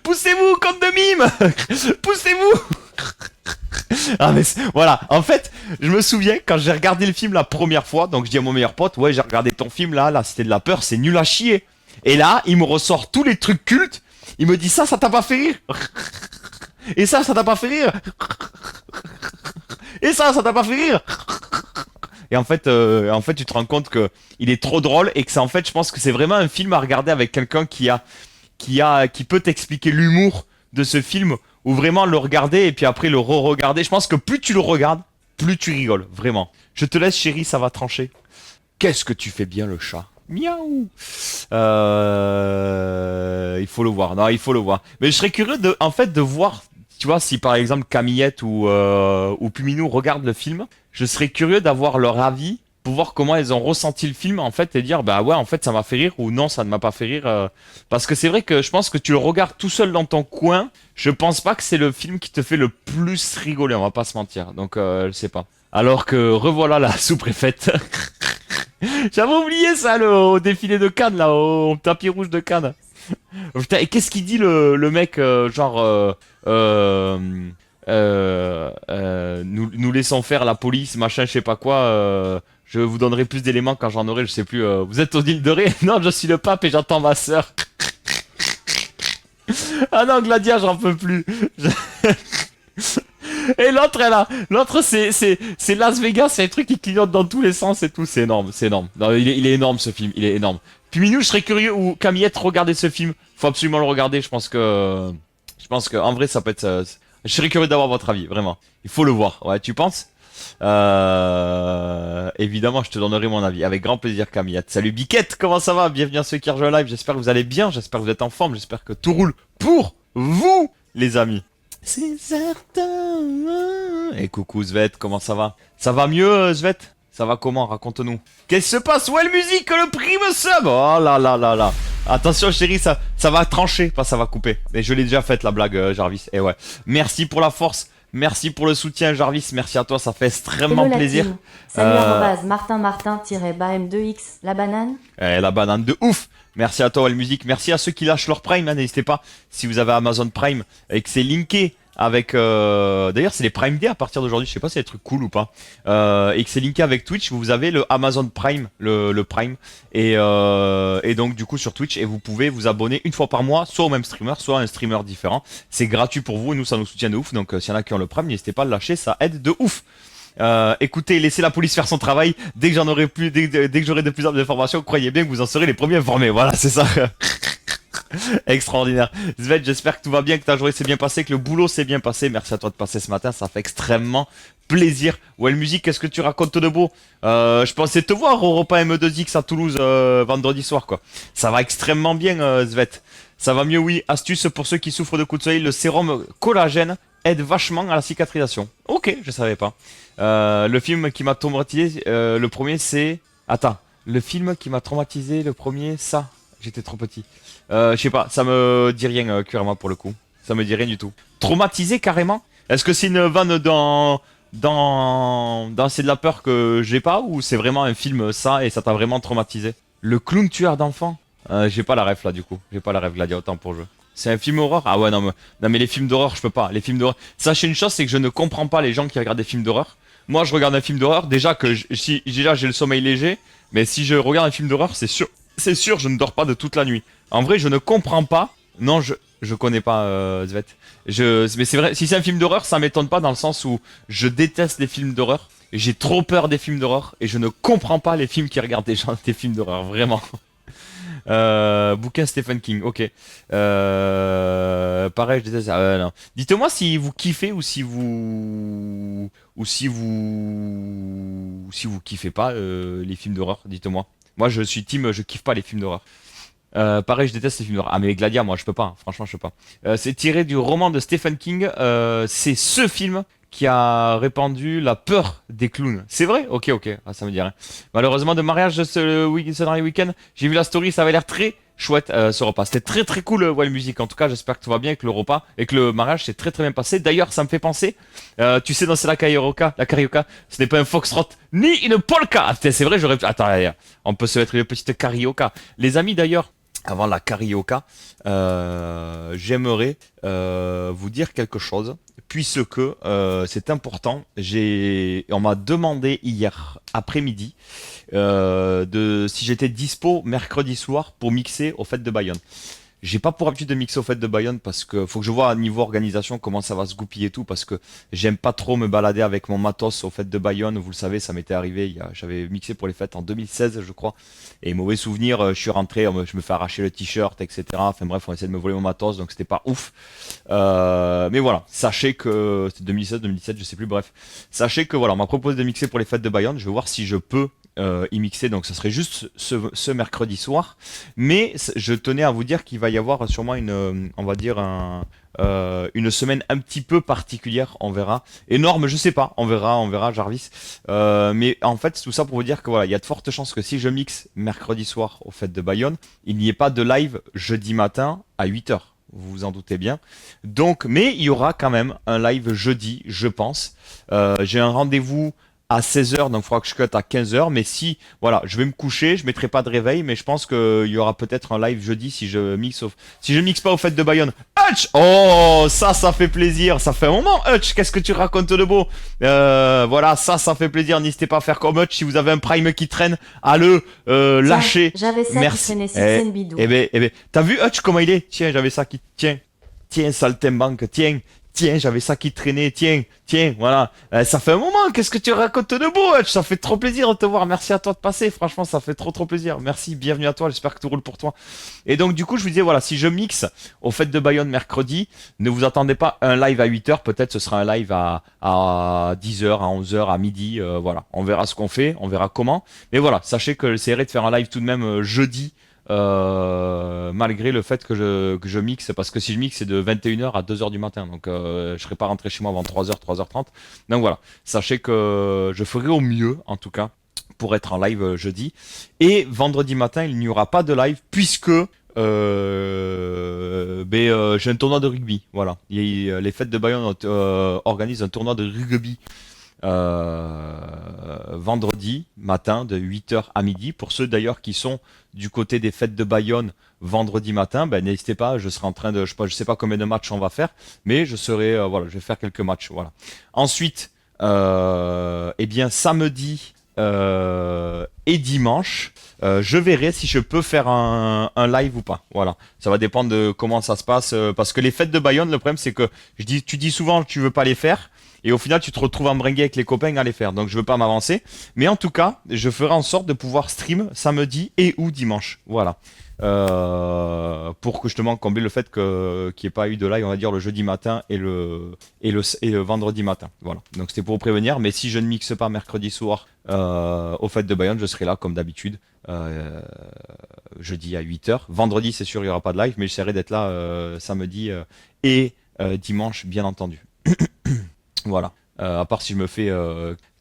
A: Poussez-vous comme de mime. Poussez-vous. Ah mais voilà, en fait, je me souviens quand j'ai regardé le film la première fois, donc je dis à mon meilleur pote, ouais j'ai regardé ton film là, La Cité de la Peur, c'est nul à chier. Et là, il me ressort tous les trucs cultes, il me dit ça t'a pas fait rire. Et ça t'a pas fait rire. Et ça t'a pas fait rire. Et en fait, tu te rends compte que il est trop drôle et que c'est en fait, je pense que c'est vraiment un film à regarder avec quelqu'un qui peut t'expliquer l'humour de ce film ou vraiment le regarder et puis après le re-regarder. Je pense que plus tu le regardes, plus tu rigoles, vraiment. Je te laisse, chérie, ça va trancher. Qu'est-ce que tu fais bien, le chat? Miaou. Il faut le voir. Non, il faut le voir. Mais je serais curieux en fait, de voir. Tu vois, si par exemple Camillette ou Puminou regardent le film, je serais curieux d'avoir leur avis pour voir comment ils ont ressenti le film en fait et dire bah ouais en fait ça m'a fait rire ou non ça ne m'a pas fait rire parce que c'est vrai que je pense que tu le regardes tout seul dans ton coin, je pense pas que c'est le film qui te fait le plus rigoler, on va pas se mentir, donc je sais pas. Alors que revoilà la sous-préfète. J'avais oublié ça au défilé de Cannes là, au tapis rouge de Cannes. Putain, et qu'est-ce qu'il dit le mec nous laissons faire la police, machin, je sais pas quoi. Je vous donnerai plus d'éléments quand j'en aurai, je sais plus. Vous êtes aux îles de Ré? Non, je suis le pape et j'attends ma sœur. Ah non, Gladia, j'en peux plus. Et l'autre, l'autre, c'est Las Vegas, c'est un truc qui clignote dans tous les sens et tout. C'est énorme, c'est énorme. Non, il est énorme ce film, il est énorme. Puis Minou, je serais curieux, ou Camillette, regardez ce film. Faut absolument le regarder, en vrai, ça peut être. Je serais curieux d'avoir votre avis, vraiment. Il faut le voir. Ouais, tu penses? Évidemment, je te donnerai mon avis. Avec grand plaisir, Camillette. Salut Biquette, comment ça va? Bienvenue à ceux qui rejoignent live. J'espère que vous allez bien. J'espère que vous êtes en forme. J'espère que tout roule pour vous, les amis. C'est certain. Et coucou Svet, comment ça va? Ça va mieux, Svet? Ça va comment? Raconte-nous. Qu'est-ce qui se passe? Ouais, le musique, le prime sub. Oh là là là là. Attention chérie, ça va trancher, pas ça va couper. Mais je l'ai déjà faite la blague, Jarvis. Et ouais. Merci pour la force. Merci pour le soutien, Jarvis. Merci à toi, ça fait extrêmement plaisir.
B: Salut Martin-Martin-BM2X, la banane.
A: La banane de ouf. Merci à toi, Well Music. Merci à ceux qui lâchent leur Prime. Hein, n'hésitez pas, si vous avez Amazon Prime et que c'est linké avec... D'ailleurs, c'est les Prime Day à partir d'aujourd'hui. Je sais pas si c'est des trucs cool ou pas. Et que c'est linké avec Twitch. Vous avez le Amazon Prime, le Prime. Et donc, du coup, sur Twitch. Et vous pouvez vous abonner une fois par mois, soit au même streamer, soit à un streamer différent. C'est gratuit pour vous et nous, ça nous soutient de ouf. Donc, s'il y en a qui ont le Prime, n'hésitez pas à le lâcher. Ça aide de ouf. Écoutez, laissez la police faire son travail. Dès que j'en aurai plus, dès que j'aurai de plus d'informations, croyez bien que vous en serez les premiers informés. Voilà, c'est ça. Extraordinaire. Svet, j'espère que tout va bien, que ta journée s'est bien passée, que le boulot s'est bien passé. Merci à toi de passer ce matin, ça fait extrêmement plaisir. Well Music, qu'est-ce que tu racontes de beau? Je pensais te voir au repas M2X à Toulouse vendredi soir, quoi. Ça va extrêmement bien, Svet. Ça va mieux, oui. Astuce pour ceux qui souffrent de coups de soleil, le sérum collagène aide vachement à la cicatrisation. Ok, je savais pas. Le film qui m'a traumatisé, le premier c'est... Attends, le film qui m'a traumatisé, le premier, ça. J'étais trop petit. Je sais pas, ça me dit rien, clairement, pour le coup. Ça me dit rien du tout. Traumatisé, carrément? Est-ce que c'est une vanne dans C'est de la peur que j'ai pas, ou c'est vraiment un film, ça, et ça t'a vraiment traumatisé? Le clown tueur d'enfants? J'ai pas la ref, là, du coup. J'ai pas la ref, Gladia, autant pour jeu. C'est un film horreur? Ah ouais, non mais les films d'horreur, je peux pas. Les films d'horreur... Sachez une chose, c'est que je ne comprends pas les gens qui regardent des films d'horreur. Moi, je regarde un film d'horreur, déjà que déjà j'ai le sommeil léger, mais si je regarde un film d'horreur, c'est sûr, je ne dors pas de toute la nuit. En vrai, je ne comprends pas. Non, je connais pas Svet. Mais c'est vrai, si c'est un film d'horreur, ça m'étonne pas dans le sens où je déteste les films d'horreur. J'ai trop peur des films d'horreur et je ne comprends pas les films qui regardent des gens des films d'horreur, vraiment. Bouquin Stephen King, ok. Pareil, je disais ça. Non. Dites-moi si vous kiffez ou si vous kiffez pas les films d'horreur. Dites-moi. Moi, je suis team, je kiffe pas les films d'horreur. Pareil, je déteste les films d'horreur. Ah mais Gladia, moi, je peux pas. Hein. Franchement, je peux pas. C'est tiré du roman de Stephen King. C'est ce film qui a répandu la peur des clowns. C'est vrai? Ok, ok. Ah, ça me dit rien. Malheureusement, de mariage ce dernier week-end, j'ai vu la story, ça avait l'air très chouette ce repas. C'était très très cool, ouais, musique. En tout cas, j'espère que tout va bien avec le repas et que le mariage s'est très très bien passé. D'ailleurs, ça me fait penser, tu sais danser la carioca, ce n'est pas un foxtrot ni une polka. Ah, putain, c'est vrai, j'aurais... Attends, on peut se mettre une petite carioca. Les amis, d'ailleurs, avant la carioca, j'aimerais vous dire quelque chose, puisque c'est important. On m'a demandé hier après-midi si j'étais dispo mercredi soir pour mixer au Fêtes de Bayonne. J'ai pas pour habitude de mixer au Fêtes de Bayonne parce que faut que je vois à niveau organisation comment ça va se goupiller et tout, parce que j'aime pas trop me balader avec mon matos au Fêtes de Bayonne. Vous le savez, ça m'était arrivé, j'avais mixé pour les fêtes en 2016 je crois, et mauvais souvenir, je suis rentré, je me fais arracher le t-shirt, etc. Enfin bref, on essaie de me voler mon matos, donc c'était pas ouf. Mais voilà, sachez que c'était 2016, 2017, je sais plus, bref. Sachez que voilà, on m'a proposé de mixer pour les Fêtes de Bayonne. Je vais voir si je peux y mixer, donc ça serait juste ce mercredi soir. Mais je tenais à vous dire qu'il va y avoir sûrement on va dire une semaine un petit peu particulière, on verra. Énorme, je sais pas, on verra, Jarvis. Mais en fait, tout ça pour vous dire que voilà, il y a de fortes chances que si je mixe mercredi soir au Fêtes de Bayonne, il n'y ait pas de live jeudi matin à 8h. Vous vous en doutez bien. Donc, mais il y aura quand même un live jeudi, je pense. J'ai un rendez-vous à 16h, donc il faudra que je cut à 15h. Mais si, voilà, je vais me coucher, je mettrai pas de réveil, mais je pense qu'il y aura peut-être un live jeudi si je mixe pas au Fêtes de Bayonne. Hutch! Oh, ça fait plaisir. Ça fait un moment, Hutch. Qu'est-ce que tu racontes de beau? Voilà, ça fait plaisir. N'hésitez pas à faire comme Hutch. Si vous avez un Prime qui traîne, à le lâcher.
B: J'avais ça qui
A: Merci.
B: traînait 6 bidou.
A: T'as vu Hutch comment il est? Tiens, j'avais ça qui, tiens, saltimbanque, tiens, j'avais ça qui traînait, tiens, voilà. Ça fait un moment, qu'est-ce que tu racontes de beau, Hutch? Ça fait trop plaisir de te voir, merci à toi de passer, franchement, ça fait trop plaisir. Merci, bienvenue à toi, j'espère que tout roule pour toi. Et donc, du coup, je vous disais, voilà, si je mixe au Fêtes de Bayonne mercredi, ne vous attendez pas un live à 8h, peut-être ce sera un live à 10h, à 11h, à midi, voilà. On verra ce qu'on fait, on verra comment. Mais voilà, sachez que j'essaierai de faire un live tout de même jeudi, malgré le fait que je mixe, parce que si je mixe c'est de 21h à 2h du matin, donc je serai pas rentré chez moi avant 3h, 3h30. Donc voilà, sachez que je ferai au mieux en tout cas pour être en live jeudi. Et vendredi matin il n'y aura pas de live puisque j'ai un tournoi de rugby, voilà. Les Fêtes de Bayonne organisent un tournoi de rugby vendredi matin de 8h à midi. Pour ceux d'ailleurs qui sont du côté des Fêtes de Bayonne vendredi matin, ben n'hésitez pas, je serai en train de, je sais pas combien de matchs on va faire, mais je serai, voilà, je vais faire quelques matchs, voilà. Ensuite, eh bien samedi et dimanche, je verrai si je peux faire un live ou pas. Voilà, ça va dépendre de comment ça se passe, parce que les Fêtes de Bayonne, le problème c'est que tu dis souvent que tu veux pas les faire. Et au final, tu te retrouves embringué avec les copains à les faire. Donc, je veux pas m'avancer. Mais en tout cas, je ferai en sorte de pouvoir stream samedi et ou dimanche. Voilà. Pour que justement combler le fait qu'il n'y ait pas eu de live, on va dire, le jeudi matin et le vendredi matin. Voilà. Donc, c'était pour vous prévenir. Mais si je ne mixe pas mercredi soir au Fêtes de Bayonne, je serai là comme d'habitude. Jeudi à 8h. Vendredi, c'est sûr, il n'y aura pas de live. Mais j'essaierai d'être là samedi et dimanche, bien entendu. Voilà, à part si je me fais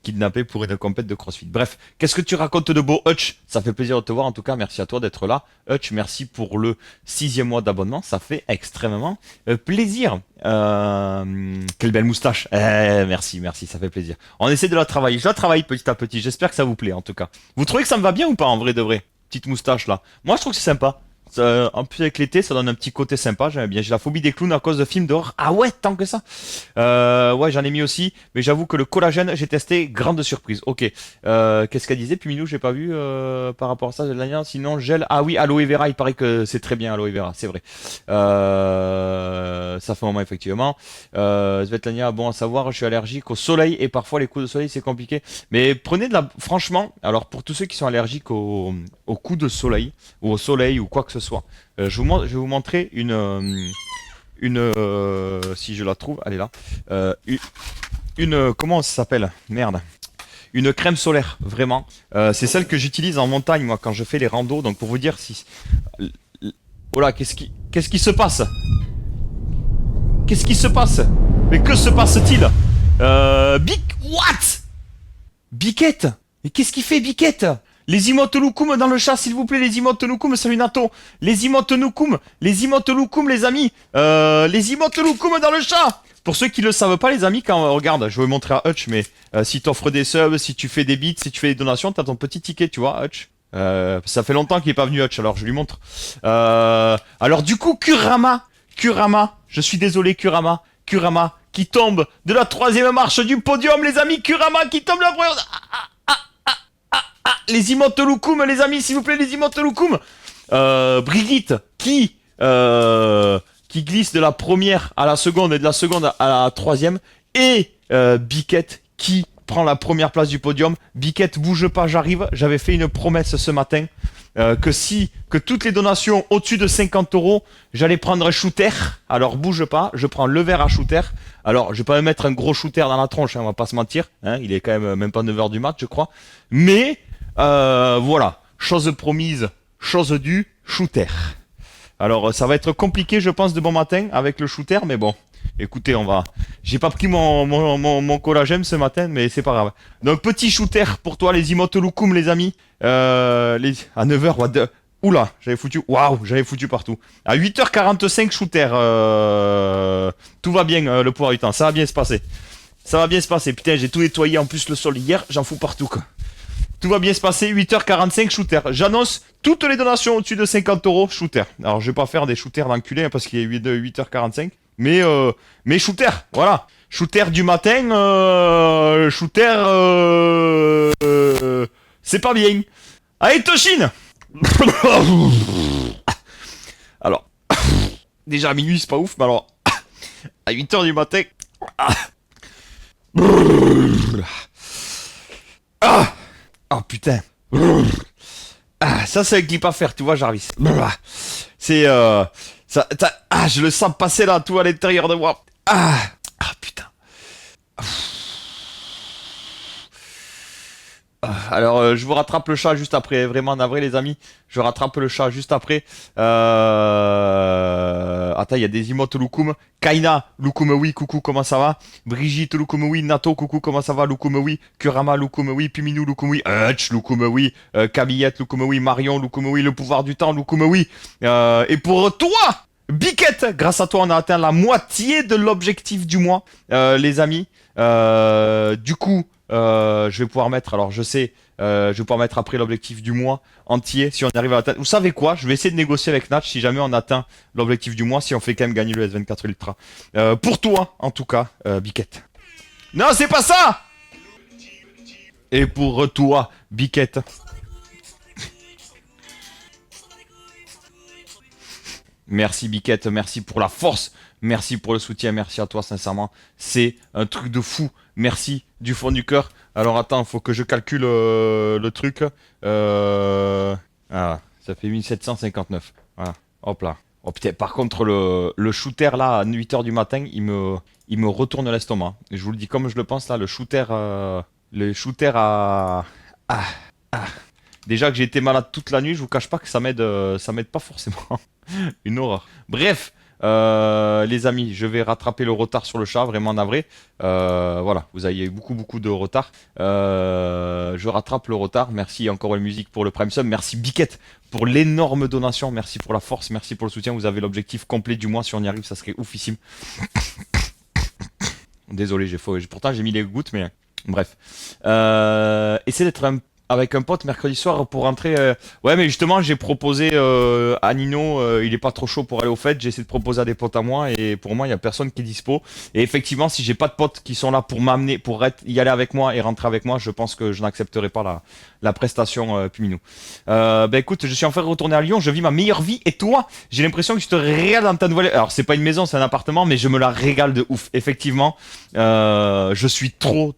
A: kidnapper pour une compète de CrossFit. Bref, qu'est-ce que tu racontes de beau, Hutch? Ça fait plaisir de te voir, en tout cas, merci à toi d'être là. Hutch, merci pour le 6e mois d'abonnement, ça fait extrêmement plaisir. Quelle belle moustache. Merci, ça fait plaisir. On essaie de la travailler, je la travaille petit à petit, j'espère que ça vous plaît en tout cas. Vous trouvez que ça me va bien ou pas en vrai de vrai? Petite moustache là. Moi je trouve que c'est sympa. En plus avec l'été, ça donne un petit côté sympa. J'aime bien. J'ai la phobie des clowns à cause de films d'horreur. Ah ouais, tant que ça. Ouais, j'en ai mis aussi. Mais j'avoue que le collagène, j'ai testé. Grande surprise. Ok. Qu'est-ce qu'elle disait? Puis Minou, j'ai pas vu par rapport à ça. Sinon, gel. Ah oui, aloe vera. Il paraît que c'est très bien aloe vera. C'est vrai. Ça fait un moment effectivement. Svetlana, bon à savoir. Je suis allergique au soleil et parfois les coups de soleil c'est compliqué. Mais prenez de la. Franchement, alors pour tous ceux qui sont allergiques aux coups de soleil ou au soleil ou quoi que ce soit. Je vais vous montrer si je la trouve, elle est là. Comment ça s'appelle? Merde. Une crème solaire, vraiment. C'est celle que j'utilise en montagne, moi, quand je fais les randos. Donc, pour vous dire si. Oh là, qu'est-ce qui se passe? Qu'est-ce qui se passe? Mais que se passe-t-il? What? Biquette? Mais qu'est-ce qu'il fait, Biquette? Les Imotolukum dans le chat, s'il vous plaît, les Imotolukum, salut Nato. Les Imotolukum, les amis. Les Imotolukum dans le chat. Pour ceux qui le savent pas, les amis, quand regarde, je vais montrer à Hutch, mais si t'offres des subs, si tu fais des bits, si tu fais des donations, t'as ton petit ticket, tu vois, Hutch. Ça fait longtemps qu'il est pas venu Hutch, alors je lui montre. Alors du coup, Kurama, je suis désolé, Kurama, qui tombe de la 3e marche du podium, les amis, Kurama qui tombe de la première. Les Imotolukum, les amis, s'il vous plaît, les Imotolukum. Brigitte, qui glisse de la première à la seconde et de la seconde à la 3e. Et Biquette, qui prend la première place du podium. Biquette, bouge pas, j'arrive. J'avais fait une promesse ce matin. Que toutes les donations au-dessus de 50 €, j'allais prendre un shooter. Alors bouge pas, je prends le verre à shooter. Alors je vais pas me mettre un gros shooter dans la tronche, hein, on va pas se mentir. Hein, il est quand même pas 9 h du mat, je crois. Mais voilà, chose promise, chose due, shooter. Alors ça va être compliqué, je pense, de bon matin avec le shooter, mais bon. Écoutez, j'ai pas pris mon collagène ce matin, mais c'est pas grave. Donc petit shooter pour toi, les Imotolukum, les amis. À 9 h, what the... Oula, j'avais foutu partout. À 8 h 45 shooter. Tout va bien, le pouvoir du temps. Ça va bien se passer. Ça va bien se passer. Putain, j'ai tout nettoyé en plus le sol hier. J'en fous partout, quoi. Tout va bien se passer. 8 h 45 shooter. J'annonce toutes les donations au-dessus de 50 € shooter. Alors, je vais pas faire des shooters d'enculés hein, parce qu'il est 8 h 45. Mais shooter, voilà. Shooter du matin, shooter, c'est pas bien. Allez, Toshin. Alors, déjà à minuit, c'est pas ouf, mais alors, à 8 h du matin. Oh putain. Ça, c'est un clip à faire, tu vois, Jarvis. C'est, je le sens passer là, tout à l'intérieur de moi. Putain. Alors, je vous rattrape le chat juste après. Vraiment navré, les amis. Je rattrape le chat juste après. Attends, il y a des emotes Lukum. Kaina, Lukumewi, coucou, comment ça va? Brigitte, Lukumewi. Nato, coucou, comment ça va? Lukumewi. Kurama, Lukumewi. Piminou, Lukumewi. Hutch, Lukumewi. Camillette, Lukumewi. Marion, Lukumewi. Le pouvoir du temps, Lukumewi. Et pour toi, Biquette, grâce à toi, on a atteint la moitié de l'objectif du mois, les amis. Du coup, je vais pouvoir mettre, alors je sais, je vais pouvoir mettre après l'objectif du mois entier si on arrive à atteindre. Vous savez quoi? Je vais essayer de négocier avec Natch si jamais on atteint l'objectif du mois, si on fait quand même gagner le S24 Ultra. Pour toi, en tout cas, Biquette. Non, c'est pas ça! Et pour toi, Biquette. Merci Biquette, merci pour la force, merci pour le soutien, merci à toi sincèrement. C'est un truc de fou. Merci du fond du cœur. Alors attends, faut que je calcule le truc. Voilà, ça fait 1759. Voilà, hop là. Oh putain, par contre le shooter là à 8 h du matin, il me retourne l'estomac. Je vous le dis comme je le pense là, le shooter à déjà que j'ai été malade toute la nuit, je vous cache pas que ça m'aide pas forcément. Une horreur. Bref, les amis, je vais rattraper le retard sur le chat, vraiment navré. Voilà, vous avez eu beaucoup de retard. Je rattrape le retard. Merci encore une musique pour le Prime Sub. Merci Biquette pour l'énorme donation. Merci pour la force, merci pour le soutien. Vous avez l'objectif complet du mois. Si on y arrive, ça serait oufissime. Désolé, pourtant j'ai mis les gouttes, mais bref. Essayez d'être avec un pote mercredi soir pour rentrer. Ouais, mais justement, j'ai proposé à Nino, il est pas trop chaud pour aller au fête. J'ai essayé de proposer à des potes à moi et pour moi, il y a personne qui est dispo. Et effectivement, si j'ai pas de potes qui sont là pour m'amener, pour y aller avec moi et rentrer avec moi, je pense que je n'accepterai pas la prestation Puminou. Bah écoute, je suis enfin retourné à Lyon, je vis ma meilleure vie et toi, j'ai l'impression que je te régale dans ta nouvelle. Alors c'est pas une maison, c'est un appartement, mais je me la régale de ouf. Effectivement, je suis trop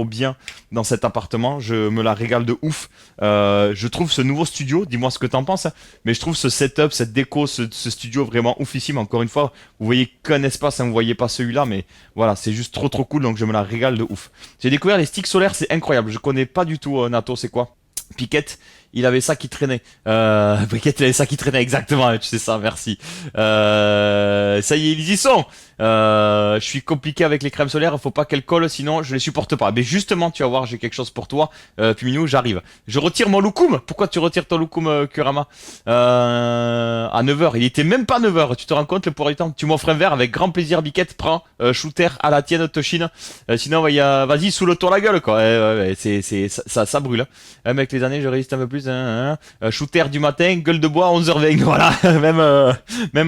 A: bien dans cet appartement. Je me la régale de ouf. Je trouve ce nouveau studio, dis-moi ce que t'en penses, hein, mais je trouve ce setup, cette déco, ce studio vraiment oufissime. Encore une fois, vous voyez qu'un espace, hein, vous voyez pas celui-là, mais voilà, c'est juste trop cool, donc je me la régale de ouf. J'ai découvert les sticks solaires, c'est incroyable. Je connais pas du tout Nato, c'est quoi? Piquette, il avait ça qui traînait. Piquette, il avait ça qui traînait, exactement, tu sais ça, merci. Ça y est, ils y sont. Je suis compliqué avec les crèmes solaires, faut pas qu'elles collent, sinon je les supporte pas. Mais justement, tu vas voir, j'ai quelque chose pour toi. Puminou, j'arrive. Je retire mon loukoum. Pourquoi tu retires ton loukoum, Kurama? À 9h, il était même pas 9h, tu te rends compte le pour du temps. Tu m'offres un verre avec grand plaisir, Biquette, prends, shooter à la tienne, Toshine. Sinon, vas-y, saoule-toi la gueule, quoi. Ça brûle. Hein. Mec, les années, je résiste un peu plus. Shooter du matin, gueule de bois, 11h20, voilà. Même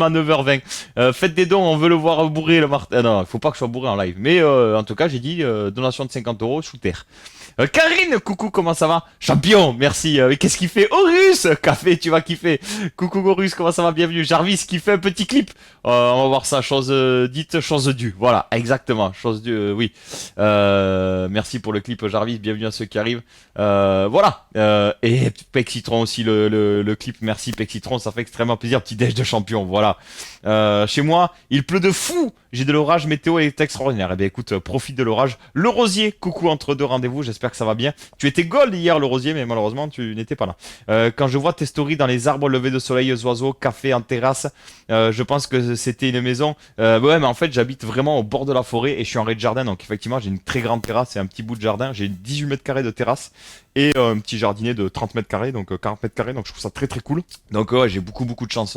A: à 9h20. Faites des dons, on veut le voir bourré le Martin. Non, faut pas que je sois bourré en live. Mais en tout cas, j'ai dit donation de 50 euros, shooter. Karine, coucou, comment ça va? Champion, merci. Qu'est-ce qu'il fait? Horus, café, tu vas kiffer. Coucou Horus, comment ça va? Bienvenue. Jarvis qui fait un petit clip. On va voir ça, chose dite, chose due. Voilà, exactement, chose due, oui. Merci pour le clip Jarvis, bienvenue à ceux qui arrivent. Voilà. Et Pexitron aussi, le clip. Merci Pexitron, ça fait extrêmement plaisir. Petit déj de champion, voilà. Chez moi, il pleut de fou. J'ai de l'orage, météo est extraordinaire. Eh bien écoute, profite de l'orage. Le Rosier, coucou entre deux rendez-vous, j'espère que ça va bien. Tu étais gold hier le Rosier, mais malheureusement tu n'étais pas là. Quand je vois tes stories dans les arbres, lever de soleil, oiseaux, café en terrasse, je pense que c'était une maison. Ouais, mais en fait j'habite vraiment au bord de la forêt et je suis en rez-de-jardin, donc effectivement j'ai une très grande terrasse et un petit bout de jardin. J'ai 18 mètres carrés de terrasse et un petit jardinet de 30 mètres carrés, donc 40 mètres carrés, donc je trouve ça très cool. Donc ouais, j'ai beaucoup de chance,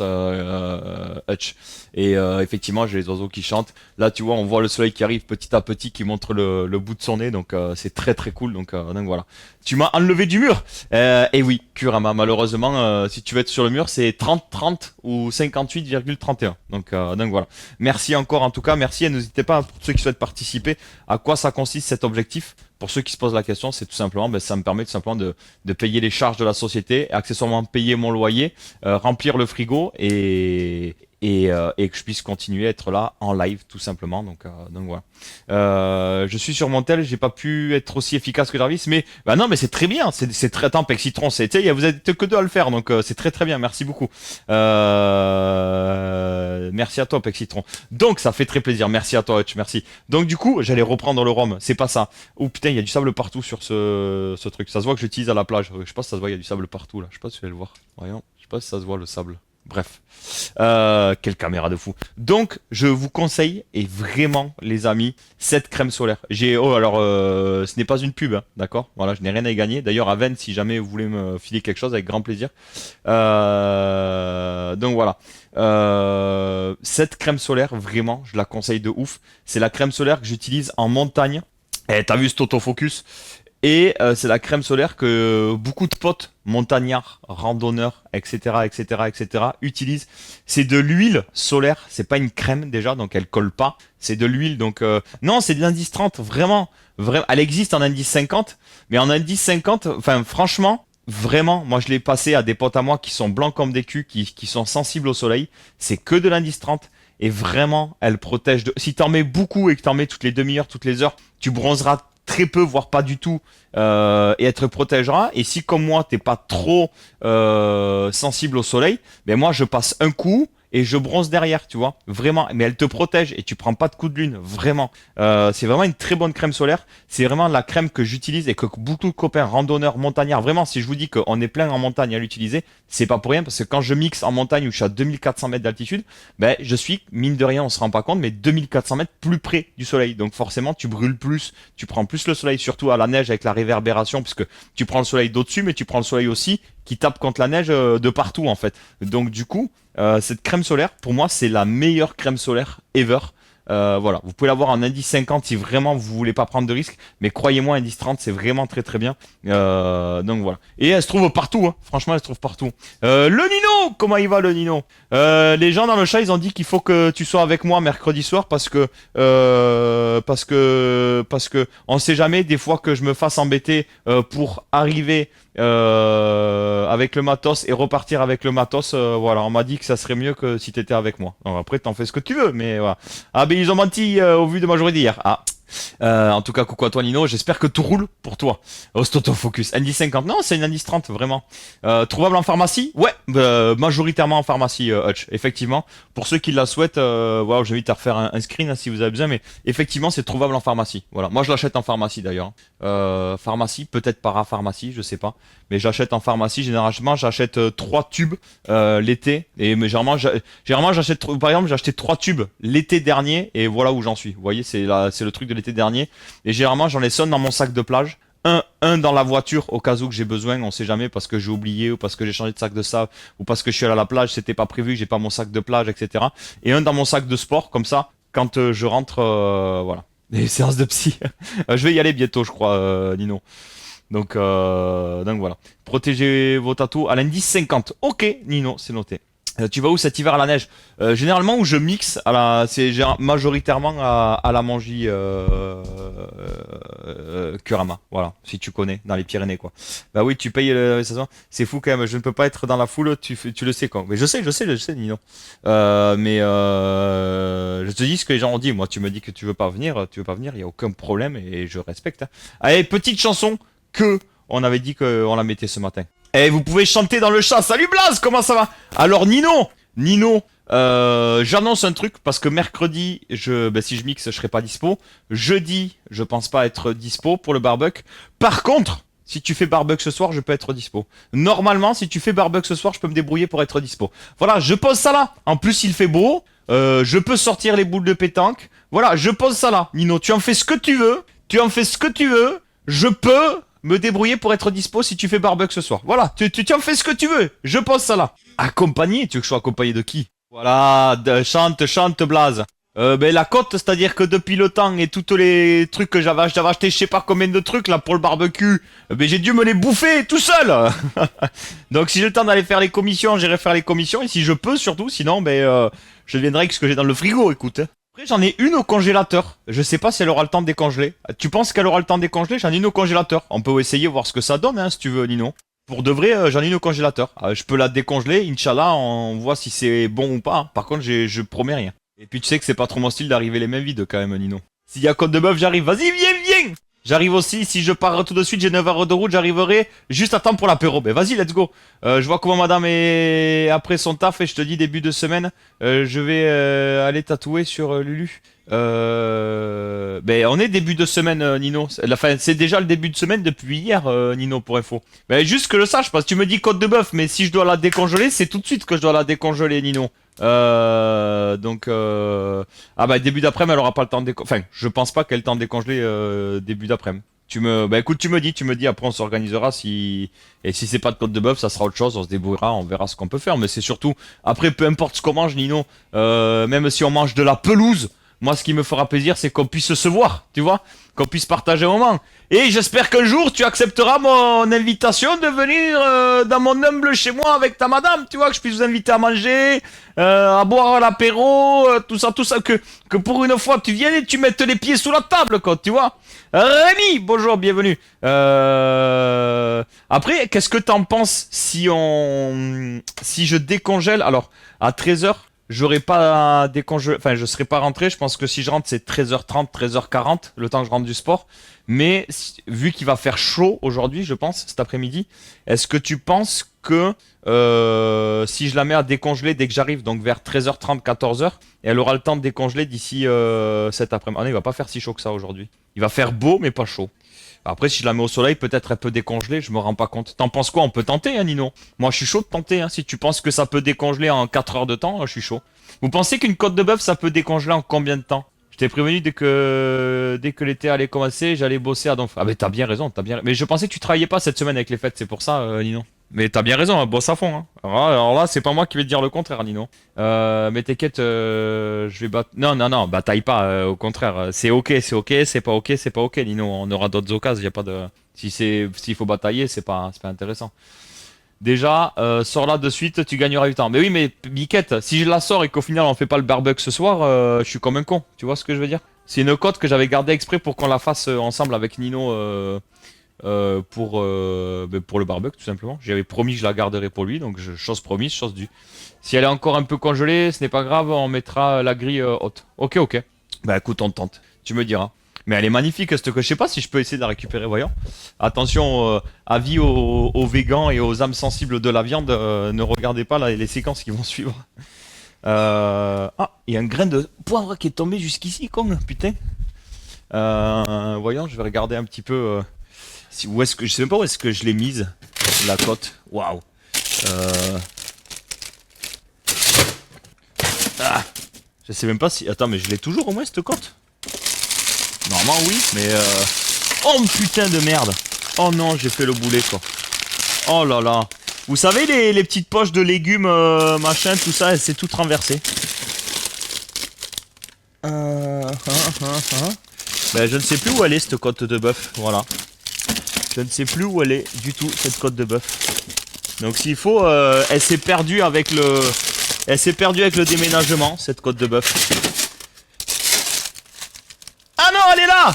A: Hutch. Et effectivement j'ai les oiseaux qui chantent. Là tu vois, on voit le soleil qui arrive petit à petit, qui montre le bout de son nez, donc c'est très cool. Donc voilà. Tu m'as enlevé du mur. Et oui, Kurama, malheureusement, si tu veux être sur le mur, c'est 30 ou 58,31. Donc voilà. Merci encore en tout cas, merci et n'hésitez pas pour ceux qui souhaitent participer. À quoi ça consiste cet objectif? Pour ceux qui se posent la question, c'est tout simplement, ça me permet tout simplement de payer les charges de la société, accessoirement payer mon loyer, remplir le frigo et que je puisse continuer à être là en live tout simplement. Donc voilà. Je suis sur mon tel, j'ai pas pu être aussi efficace que Jarvis, mais non, mais c'est très bien, c'est très temps. Pexitron, vous êtes que deux à le faire, donc c'est très bien. Merci beaucoup. Merci à toi Pexitron. Donc ça fait très plaisir. Merci à toi Hutch, merci. Donc du coup, j'allais reprendre le rhum. C'est pas ça. Oh putain, il y a du sable partout sur ce truc. Ça se voit que j'utilise à la plage. Je sais pas si ça se voit, il y a du sable partout là. Je sais pas si tu vas le voir. Voyons. Je sais pas si ça se voit le sable. Bref, quelle caméra de fou. Donc, je vous conseille, et vraiment, les amis, cette crème solaire. Ce n'est pas une pub, hein, d'accord? Voilà, je n'ai rien à y gagner. D'ailleurs, à Vennes, si jamais vous voulez me filer quelque chose, avec grand plaisir. Donc voilà. Cette crème solaire, vraiment, je la conseille de ouf. C'est la crème solaire que j'utilise en montagne. Et t'as vu cet autofocus? Et c'est la crème solaire que beaucoup de potes, montagnards, randonneurs, etc., utilisent. C'est de l'huile solaire, c'est pas une crème déjà, donc elle colle pas. C'est de l'huile, donc non, c'est de l'indice 30, vraiment. Elle existe en indice 50, mais en indice 50, enfin franchement, vraiment, moi je l'ai passé à des potes à moi qui sont blancs comme des culs, qui sont sensibles au soleil. C'est que de l'indice 30. Et vraiment, elle protège de. Si t'en mets beaucoup et que t'en mets toutes les demi-heures, toutes les heures, tu bronzeras très peu, voire pas du tout, et elle te protégera. Et si comme moi, t'es pas trop sensible au soleil, ben moi je passe un coup et je bronze derrière, tu vois, vraiment. Mais elle te protège et tu prends pas de coup de lune, vraiment. C'est vraiment une très bonne crème solaire. C'est vraiment la crème que j'utilise et que beaucoup de copains randonneurs, montagnards, vraiment, si je vous dis qu'on est plein en montagne à l'utiliser, c'est pas pour rien, parce que quand je mixe en montagne où je suis à 2400 mètres d'altitude, ben je suis, mine de rien, on se rend pas compte, mais 2400 mètres plus près du soleil. Donc forcément, tu brûles plus, tu prends plus le soleil, surtout à la neige avec la réverbération, puisque tu prends le soleil d'au-dessus, mais tu prends le soleil aussi qui tape contre la neige de partout en fait. Donc du coup, cette crème solaire, pour moi, c'est la meilleure crème solaire ever. Voilà, vous pouvez l'avoir en indice 50 si vraiment vous voulez pas prendre de risque, mais croyez-moi, indice 30 c'est vraiment très très bien. Donc voilà. Et elle se trouve partout, hein. Franchement elle se trouve partout. Le Nino, comment il va le Nino? Les gens dans le chat ils ont dit qu'il faut que tu sois avec moi mercredi soir parce que on sait jamais des fois que je me fasse embêter pour arriver avec le matos et repartir avec le matos. Voilà, on m'a dit que ça serait mieux que si t'étais avec moi. Alors après t'en fais ce que tu veux, mais voilà. Ah ben ils ont menti au vu de ma journée d'hier. Ah. En tout cas, coucou à toi Nino, j'espère que tout roule pour toi. Autofocus, indice 50, non c'est une indice 30 vraiment. Trouvable en pharmacie? Ouais, majoritairement en pharmacie Hutch, effectivement. Pour ceux qui la souhaitent, voilà, j'invite à refaire un screen hein, si vous avez besoin, mais effectivement c'est trouvable en pharmacie. Voilà, moi je l'achète en pharmacie d'ailleurs. Pharmacie, peut-être parapharmacie, je sais pas. Mais j'achète en pharmacie, généralement j'achète 3 tubes l'été. Mais généralement j'achète, par exemple j'ai acheté 3 tubes l'été dernier et voilà où j'en suis. Vous voyez, c'est le truc de l'été dernier. Et généralement j'en laisse un dans mon sac de plage. Un dans la voiture au cas où que j'ai besoin, on sait jamais parce que j'ai oublié ou parce que j'ai changé de sac de sable ou parce que je suis allé à la plage, c'était pas prévu, j'ai pas mon sac de plage, etc. Et un dans mon sac de sport, comme ça, quand je rentre, voilà. Des séances de psy. Je vais y aller bientôt, je crois, Nino. Donc voilà. Protégez vos tatous à l'indice 50. Ok, Nino, c'est noté. Tu vas où cet hiver à la neige? Généralement où je mixe c'est majoritairement à la Mangie Kurama, voilà, si tu connais, dans les Pyrénées quoi. Bah oui, tu payes c'est fou quand même, je ne peux pas être dans la foule, tu le sais quoi. Mais je sais Nino. Je te dis ce que les gens ont dit, moi tu me dis que tu veux pas venir, il y a aucun problème et je respecte. Hein. Allez, petite chanson que on avait dit qu'on la mettait ce matin. Eh, vous pouvez chanter dans le chat. Salut Blaze, comment ça va? Alors Nino, j'annonce un truc parce que mercredi, si je mixe, je serai pas dispo. Jeudi, je pense pas être dispo pour le barbecue. Par contre, si tu fais barbecue ce soir, je peux être dispo. Normalement, si tu fais barbecue ce soir, je peux me débrouiller pour être dispo. Voilà, je pose ça là. En plus, il fait beau. Je peux sortir les boules de pétanque. Voilà, je pose ça là. Nino, tu en fais ce que tu veux. Je peux me débrouiller pour être dispo si tu fais barbecue ce soir. Voilà, tu en fais ce que tu veux. Je pose ça là. Accompagné, tu veux que je sois accompagné de qui? Voilà, chante Blaze. La côte, c'est-à-dire que depuis le temps et tous les trucs que j'avais acheté, je sais pas combien de trucs là pour le barbecue, j'ai dû me les bouffer tout seul. Donc si j'ai le temps d'aller faire les commissions, j'irai faire les commissions et si je peux surtout, sinon je viendrai avec ce que j'ai dans le frigo, écoute. Après j'en ai une au congélateur. Je sais pas si elle aura le temps de décongeler. Tu penses qu'elle aura le temps de décongeler? J'en ai une au congélateur. On peut essayer voir ce que ça donne, hein, si tu veux, Nino. Pour de vrai, j'en ai une au congélateur. Je peux la décongeler, Inch'Allah, on voit si c'est bon ou pas. Par contre, je promets rien. Et puis tu sais que c'est pas trop mon style d'arriver les mains vides quand même, Nino. S'il y a côte de bœuf, j'arrive. Vas-y, viens! J'arrive aussi, si je pars tout de suite, j'ai 9 heures de route, j'arriverai juste à temps pour l'apéro. Ben vas-y, let's go. Je vois comment madame est après son taf et je te dis début de semaine, je vais aller tatouer sur Lulu. On est début de semaine, Nino. Enfin, c'est déjà le début de semaine depuis hier, Nino, pour info. Juste que je le sache, parce que tu me dis côte de bœuf, mais si je dois la décongeler, c'est tout de suite que je dois la décongeler, Nino. Début d'après-midi, elle aura pas le temps de décongeler. Enfin, je pense pas qu'elle ait le temps de décongeler début d'après-midi. Écoute, tu me dis, après on s'organisera et si c'est pas de côte de bœuf, ça sera autre chose, on se débrouillera, on verra ce qu'on peut faire. Mais c'est surtout, après, peu importe ce qu'on mange, Nino, même si on mange de la pelouse, moi, ce qui me fera plaisir, c'est qu'on puisse se voir, tu vois, qu'on puisse partager un moment. Et j'espère qu'un jour, tu accepteras mon invitation de venir dans mon humble chez moi avec ta madame, tu vois, que je puisse vous inviter à manger, à boire l'apéro, tout ça, que pour une fois, tu viennes et tu mettes les pieds sous la table, quoi, tu vois. Rémi, bonjour, bienvenue. Après, qu'est-ce que t'en penses si je décongèle, alors, à 13h, j'aurais pas décongelé, enfin je serais pas rentré, je pense que si je rentre c'est 13h30, 13h40, le temps que je rentre du sport. Mais vu qu'il va faire chaud aujourd'hui, je pense, cet après-midi, est-ce que tu penses que si je la mets à décongeler dès que j'arrive, donc vers 13h30, 14h, elle aura le temps de décongeler d'ici cet après-midi? Ah non, il va pas faire si chaud que ça aujourd'hui. Il va faire beau mais pas chaud. Après, si je la mets au soleil, peut-être elle peut décongeler, je me rends pas compte. T'en penses quoi? On peut tenter, hein, Nino? Moi, je suis chaud de tenter, hein. Si tu penses que ça peut décongeler en 4 heures de temps, je suis chaud. Vous pensez qu'une côte de bœuf, ça peut décongeler en combien de temps? Je t'ai prévenu dès que l'été allait commencer, j'allais bosser à Donf. Ah, mais t'as bien raison. Mais je pensais que tu travaillais pas cette semaine avec les fêtes, c'est pour ça, Nino. Mais t'as bien raison, hein, bosse à fond. Hein. Alors là, c'est pas moi qui vais te dire le contraire, Nino. Mais t'inquiète, je vais battre. Non, non, non, bataille pas. Au contraire, c'est ok, c'est pas ok, c'est pas ok, Nino. On aura d'autres occasions. Y a pas de. Si c'est, s'il faut batailler, c'est pas intéressant. Déjà, sors-la de suite, tu gagneras du temps. Mais oui, mais Biquette, si je la sors et qu'au final on fait pas le barbecue ce soir, je suis comme un con. Tu vois ce que je veux dire? C'est une cote que j'avais gardée exprès pour qu'on la fasse ensemble avec Nino pour le barbecue tout simplement. J'avais promis que je la garderais pour lui, donc chose promise, chose due. Si elle est encore un peu congelée, ce n'est pas grave, on mettra la grille haute. Ok, ok. Bah écoute, on tente. Tu me diras. Mais elle est magnifique cette que je sais pas si je peux essayer de la récupérer, voyons. Attention, avis aux végans et aux âmes sensibles de la viande, ne regardez pas les séquences qui vont suivre. Ah, il y a un grain de poivre qui est tombé jusqu'ici, con, putain. Voyons, je vais regarder un petit peu. Où est-ce que je sais même pas où est-ce que je l'ai mise, la côte. Waouh. Ah, je sais même pas si. Attends, mais je l'ai toujours au moins cette côte. Normalement oui, mais oh putain de merde. Oh non, j'ai fait le boulet quoi. Oh là là. Vous savez les petites poches de légumes, machin, tout ça, elle s'est toute renversée. Ben, je ne sais plus où elle est cette côte de bœuf, voilà. Je ne sais plus où elle est du tout cette côte de bœuf. Donc s'il faut, elle s'est perdue avec le, déménagement cette côte de bœuf. Ah non, elle est là!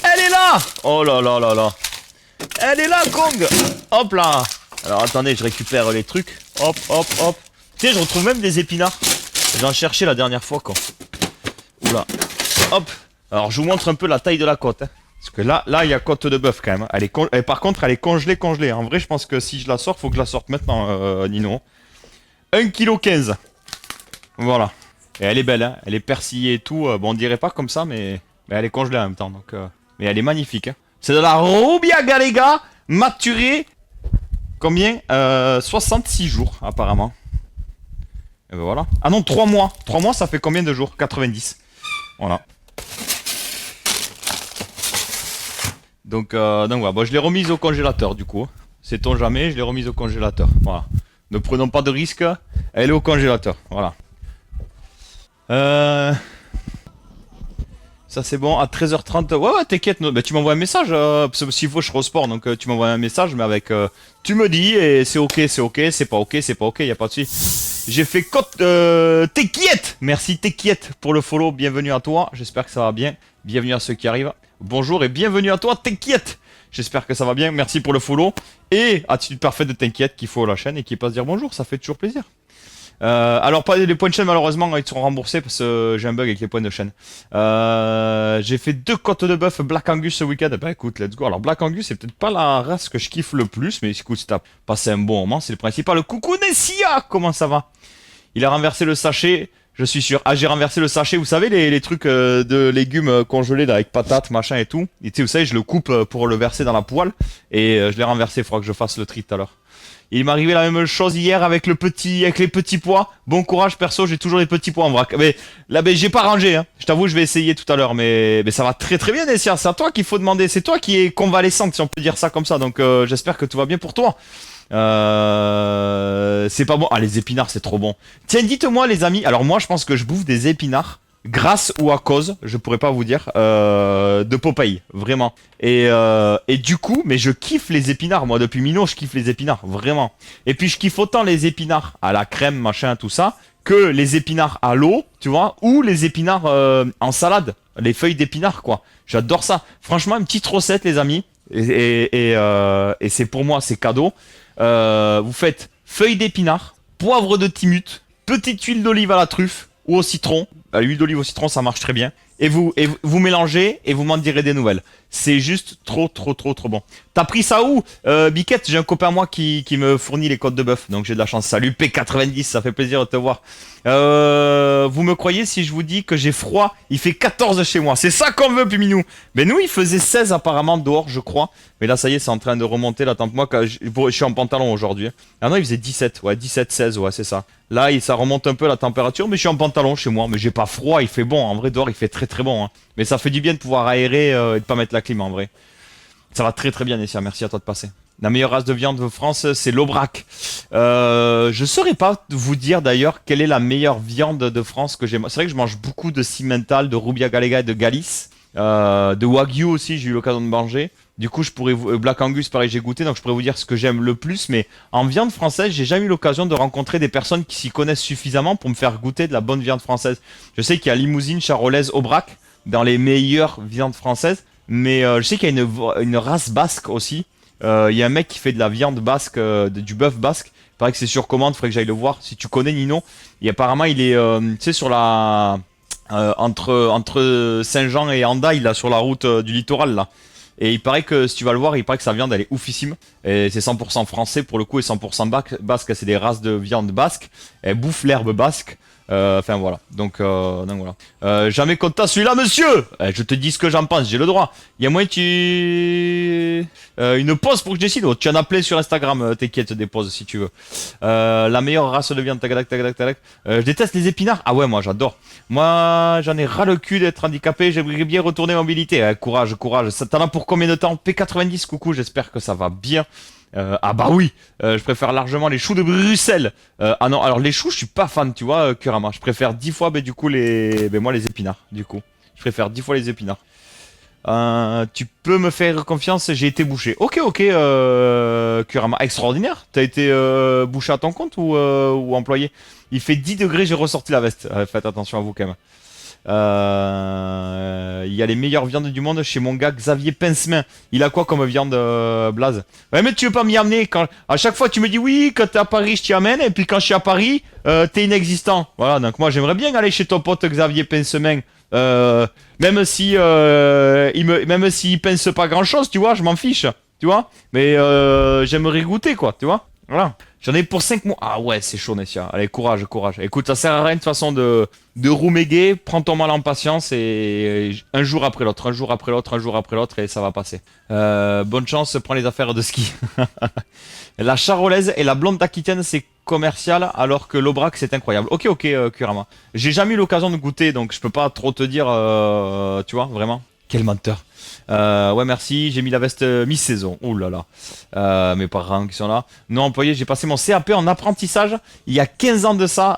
A: Elle est là! Oh là là là là. Elle est là, Kong! Hop là! Alors attendez, je récupère les trucs. Hop, hop, hop. Tiens, je retrouve même des épinards. J'en cherchais la dernière fois, quoi. Oula. Hop. Alors je vous montre un peu la taille de la côte. Hein. Parce que là, il y a côte de bœuf quand même. Et par contre, elle est congelée. En vrai, je pense que si je la sors, faut que je la sorte maintenant, Nino. 1,15 kg. Voilà. Et elle est belle, hein. Elle est persillée et tout. Bon, on dirait pas comme ça, mais elle est congelée en même temps. Donc, mais elle est magnifique. Hein. C'est de la Rubia Galega maturée. Combien 66 jours, apparemment. Et ben voilà. Ah non, 3 mois. 3 mois, ça fait combien de jours? 90. Voilà. Donc voilà. Bon, je l'ai remise au congélateur, du coup. Sait-on jamais, je l'ai remise au congélateur. Voilà. Ne prenons pas de risques. Elle est au congélateur. Voilà. Ça c'est bon, à 13h30. Ouais, t'inquiète, bah, tu m'envoies un message. Parce que s'il faut, je serai au sport. Donc tu m'envoies un message, mais avec. Tu me dis, et c'est ok, c'est pas ok, y a pas de soucis. J'ai fait côte. T'inquiète. Merci, t'inquiète pour le follow. Bienvenue à toi. J'espère que ça va bien. Bienvenue à ceux qui arrivent. Bonjour et bienvenue à toi, t'inquiète. J'espère que ça va bien. Merci pour le follow. Et attitude parfaite de t'inquiète qui follow la chaîne et qui passe dire bonjour. Ça fait toujours plaisir. Alors pas les points de chaîne malheureusement ils seront remboursés parce que j'ai un bug avec les points de chaîne. J'ai fait 2 côtes de bœuf Black Angus ce week-end. Bah écoute, let's go. Alors Black Angus c'est peut-être pas la race que je kiffe le plus, mais écoute, si t'as passé un bon moment, c'est le principal. Coucou Nessia, comment ça va? Il a renversé le sachet, je suis sûr. Ah, j'ai renversé le sachet, vous savez les trucs de légumes congelés là, avec patates, machin et tout. Et tu sais, vous savez, je le coupe pour le verser dans la poêle et je l'ai renversé, il faudra que je fasse le tri tout à l'heure. Il m'est arrivé la même chose hier avec les petits pois. Bon courage perso, j'ai toujours les petits pois en vrac. Mais là, j'ai pas rangé. Hein. Je t'avoue, je vais essayer tout à l'heure, mais ça va très très bien, Nessia. C'est à toi qu'il faut demander. C'est toi qui es convalescente, si on peut dire ça comme ça. Donc j'espère que tout va bien pour toi. C'est pas bon. Ah, les épinards, c'est trop bon. Tiens, dites-moi les amis. Alors moi, je pense que je bouffe des épinards. Grâce ou à cause, je pourrais pas vous dire, de Popeye, vraiment. Et du coup, mais je kiffe les épinards, moi depuis Mino, je kiffe les épinards, vraiment. Et puis je kiffe autant les épinards à la crème, machin, tout ça, que les épinards à l'eau, tu vois, ou les épinards en salade, les feuilles d'épinards, quoi. J'adore ça. Franchement, une petite recette, les amis, et c'est pour moi, c'est cadeau. Vous faites feuilles d'épinards, poivre de Timut, petite huile d'olive à la truffe ou au citron. L'huile d'olive au citron, ça marche très bien. Et vous mélangez et vous m'en direz des nouvelles. C'est juste trop bon. T'as pris ça où Biquette, j'ai un copain à moi qui me fournit les côtes de bœuf. Donc j'ai de la chance. Salut P90, ça fait plaisir de te voir. Vous me croyez si je vous dis que j'ai froid? Il fait 14 chez moi. C'est ça qu'on veut, Puminou. Mais nous, il faisait 16 apparemment dehors, je crois. Mais là, ça y est, c'est en train de remonter. Là, tant que moi, je suis en pantalon aujourd'hui. Ah non, il faisait 17. Ouais, 17, 16, ouais, c'est ça. Là, ça remonte un peu la température, mais je suis en pantalon chez moi. Mais j'ai pas froid, il fait bon. En vrai, dehors, il fait très bon. Hein. Mais ça fait du bien de pouvoir aérer et de pas mettre la clim en vrai. Ça va très bien, Nessia. Merci à toi de passer. La meilleure race de viande de France, c'est l'Aubrac. Je saurais pas vous dire d'ailleurs quelle est la meilleure viande de France que j'aime. C'est vrai que je mange beaucoup de Simmental, de Rubia Galega et de Galice. De Wagyu aussi, j'ai eu l'occasion de manger. Du coup, je pourrais vous... Black Angus, pareil, j'ai goûté, donc je pourrais vous dire ce que j'aime le plus. Mais en viande française, j'ai jamais eu l'occasion de rencontrer des personnes qui s'y connaissent suffisamament pour me faire goûter de la bonne viande française. Je sais qu'il y a Limousine, Charolaise, Aubrac dans les meilleures viandes françaises. Mais je sais qu'il y a une race basque aussi. Il y a un mec qui fait de la viande basque, du bœuf basque. Il paraît que c'est sur commande, faudrait que j'aille le voir. Si tu connais Nino, et apparemment il est, tu sais, sur la entre Saint-Jean et Hendaye, là, sur la route du littoral, là. Et il paraît que si tu vas le voir, il paraît que sa viande elle est oufissime. Et c'est 100% français pour le coup et 100% basque. C'est des races de viande basque. Elle bouffe l'herbe basque. Enfin voilà. Donc voilà. Jamais contre celui-là, monsieur. Je te dis ce que j'en pense, j'ai le droit. Il y a moyen que tu une pause pour que je décide. Oh, tu en as plein sur Instagram. T'inquiète, des pauses si tu veux. La meilleure race de viande. Tac, tac, tac, tac, tac. Je déteste les épinards. Ah ouais, moi j'adore. Moi j'en ai ras le cul d'être handicapé. J'aimerais bien retourner en mobilité. Courage, courage. Ça t'en a pour combien de temps? P90, coucou. J'espère que ça va bien. Ah bah oui, je préfère largement les choux de Bruxelles. Ah non, alors les choux, je suis pas fan, tu vois, Kurama. Je préfère 10 fois, du coup, moi, les épinards, du coup. Je préfère 10 fois les épinards. Tu peux me faire confiance, j'ai été bouché. Ok, Kurama. Extraordinaire. T'as été bouché à ton compte ou employé? Il fait 10 degrés, j'ai ressorti la veste. Faites attention à vous, quand même. Il y a les meilleures viandes du monde chez mon gars Xavier Pincemin. Il a quoi comme viande, Blaze? Ouais, mais tu veux pas m'y amener quand à chaque fois tu me dis oui, quand t'es à Paris je t'y amène et puis quand je suis à Paris t'es inexistant. Voilà, donc moi j'aimerais bien aller chez ton pote Xavier Pincemin. Même si même s'il pince pas grand chose, tu vois, je m'en fiche, tu vois. Mais j'aimerais goûter quoi, tu vois. Voilà. J'en ai pour 5 mois. Ah ouais, c'est chaud, Nessia. Allez, courage, courage. Écoute, ça sert à rien de toute façon de rouméguer. Prends ton mal en patience et un jour après l'autre, un jour après l'autre, un jour après l'autre et ça va passer. Bonne chance, prends les affaires de ski. La charolaise et la blonde d'Aquitaine, c'est commercial alors que l'Aubrac, c'est incroyable. Ok, Kurama. J'ai jamais eu l'occasion de goûter donc je peux pas trop te dire, tu vois, vraiment. Quel menteur. Ouais, merci. J'ai mis la veste mi-saison. Ouh là là. Mes parents qui sont là. Non employé, j'ai passé mon CAP en apprentissage il y a 15 ans de ça.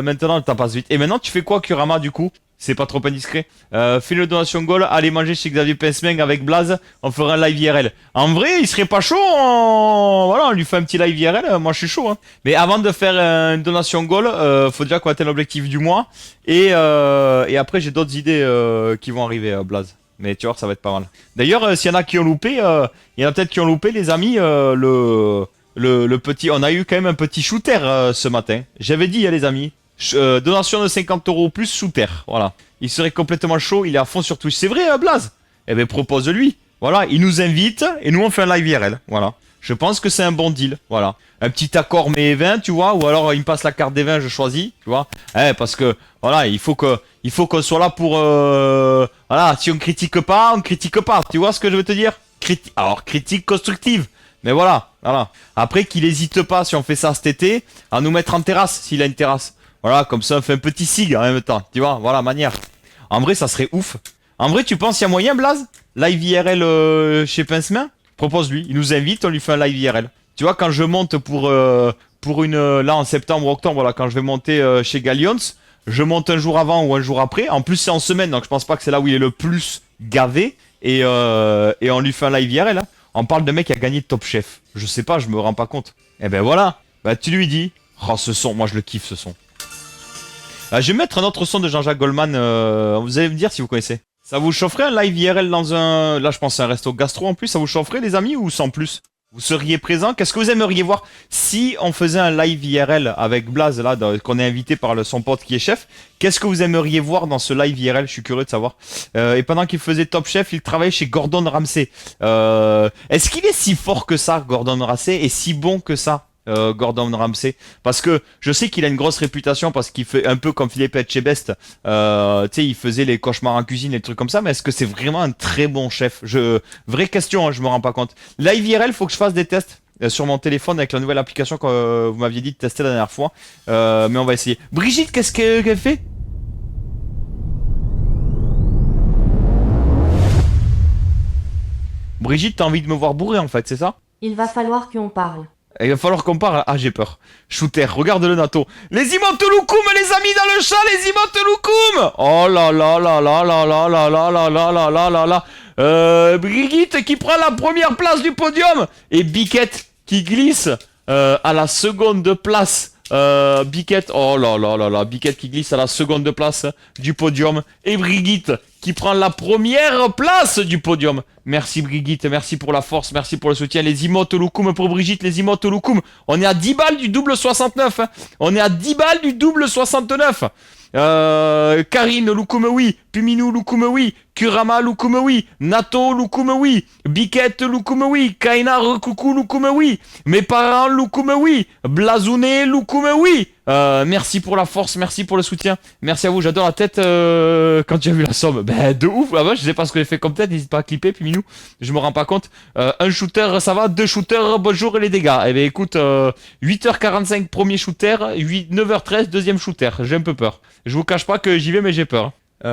A: Maintenant, le temps passe vite. Et maintenant, tu fais quoi, Kurama, du coup? C'est pas trop indiscret. Fais le donation goal. Allez manger chez Xavier Pincemin avec Blaze. On fera un live IRL. En vrai, il serait pas chaud. Voilà, on lui fait un petit live IRL. Moi, je suis chaud. Hein. Mais avant de faire une donation goal, faut déjà qu'on atteigne l'objectif du mois. Et après, j'ai d'autres idées qui vont arriver, Blaze. Mais tu vois, ça va être pas mal. D'ailleurs, s'il y en a qui ont loupé, il y en a peut-être qui ont loupé, les amis, le petit... On a eu quand même un petit shooter ce matin. J'avais dit, les amis, donation de 50 € plus shooter. Voilà. Il serait complètement chaud, il est à fond sur Twitch. C'est vrai, Blaze? Eh ben, propose-lui. Voilà, il nous invite et nous, on fait un live IRL. Voilà. Je pense que c'est un bon deal. Voilà. Un petit accord mais 20, tu vois, ou alors il me passe la carte des 20, je choisis, tu vois. Parce que voilà, il faut qu'on soit là pour voilà, si on critique pas, on critique pas. Tu vois ce que je veux te dire? Alors critique constructive. Mais voilà. Après qu'il hésite pas si on fait ça cet été à nous mettre en terrasse s'il a une terrasse. Voilà, comme ça on fait un petit sig en même temps, tu vois, voilà, manière. En vrai, ça serait ouf. En vrai, tu penses qu'il y a moyen, Blaze? Live IRL chez Pincemin? Propose-lui, il nous invite, on lui fait un live IRL. Tu vois, quand je monte pour une... Là, en septembre ou octobre, là, quand je vais monter chez Gallions, je monte un jour avant ou un jour après. En plus, c'est en semaine, donc je pense pas que c'est là où il est le plus gavé. Et on lui fait un live IRL. Hein. On parle de mec qui a gagné Top Chef. Je sais pas, je me rends pas compte. Eh ben voilà, bah tu lui dis. Oh, ce son, moi je le kiffe, ce son. Je vais mettre un autre son de Jean-Jacques Goldman. Vous allez me dire si vous connaissez. Ça vous chaufferait un live IRL dans un... Là, je pense c'est un resto gastro en plus. Ça vous chaufferait, les amis, ou sans plus? Vous seriez présent? Qu'est-ce que vous aimeriez voir si on faisait un live IRL avec Blaze, là, qu'on est invité par son pote qui est chef? Qu'est-ce que vous aimeriez voir dans ce live IRL? Je suis curieux de savoir. Et pendant qu'il faisait Top Chef, il travaillait chez Gordon Ramsay. Est-ce qu'il est si fort que ça, Gordon Ramsay, et si bon que ça? Gordon Ramsay, parce que je sais qu'il a une grosse réputation parce qu'il fait un peu comme Philippe Etchebest, tu sais, il faisait les cauchemars en cuisine et des trucs comme ça, mais est-ce que c'est vraiment un très bon chef? Vraie question, hein, je me rends pas compte. Live IRL, faut que je fasse des tests sur mon téléphone avec la nouvelle application que vous m'aviez dit de tester la dernière fois, mais on va essayer. Brigitte, qu'est-ce qu'elle fait? Brigitte, t'as envie de me voir bourré en fait, c'est ça?
B: Il va falloir qu'on parle.
A: Il va falloir qu'on parle. Ah, j'ai peur. Shooter, regarde le Nato. Les emotes Loukoum, les amis, dans le chat, les emotes Loukoum. Oh là là là là là là là là là là là là là là. Brigitte qui prend la première place du podium. Et Biquette qui glisse à la seconde place. Biquette, oh là là là là, Biquette qui glisse à la seconde place du podium. Et Brigitte qui prend la première place du podium. Merci Brigitte, merci pour la force, merci pour le soutien. Les emotes Loukoum pour Brigitte, les emotes Loukoum. On est à 10 balles du double 69. Hein. On est à 10 balles du double 69. Karine Loukoum, Puminou Loukoum, Kurama Loukoum, Nato Loukoum, Biquette Loukoum, Kaina Coucou Loukoum, mes parents Loukoum, Blazouné Loukoum, merci pour la force, merci pour le soutien, merci à vous, j'adore la tête quand j'ai vu la somme, ben de ouf, ah ben, je sais pas ce que j'ai fait comme tête, n'hésite pas à clipper Puminou, je me rends pas compte, un shooter ça va, deux shooters, bonjour et les dégâts, eh ben écoute, 8h45 premier shooter, 9h13 deuxième shooter, j'ai un peu peur. Je vous cache pas que j'y vais mais j'ai peur. Aïe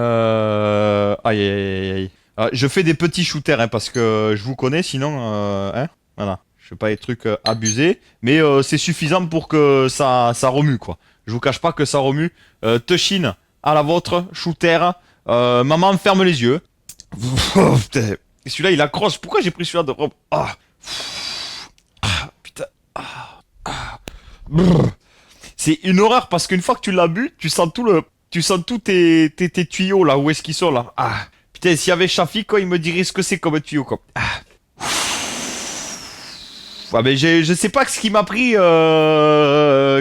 A: aïe aïe aïe. Je fais des petits shooters hein, parce que je vous connais sinon hein, voilà. Je fais pas des trucs abusés. Mais c'est suffisant pour que ça remue quoi. Je vous cache pas que ça remue. Toshin à la vôtre, shooter. Maman ferme les yeux. Putain. Celui-là il accroche. Pourquoi j'ai pris celui-là de... Ah. Ah, putain. Ah. Ah. C'est une horreur parce qu'une fois que tu l'as bu, tu sens tous tes tuyaux là, où est-ce qu'ils sont là. Ah, putain, s'il y avait Shafi, quoi, il me dirait ce que c'est comme tuyau, quoi. Ah. Ah, mais je sais pas ce qui m'a pris,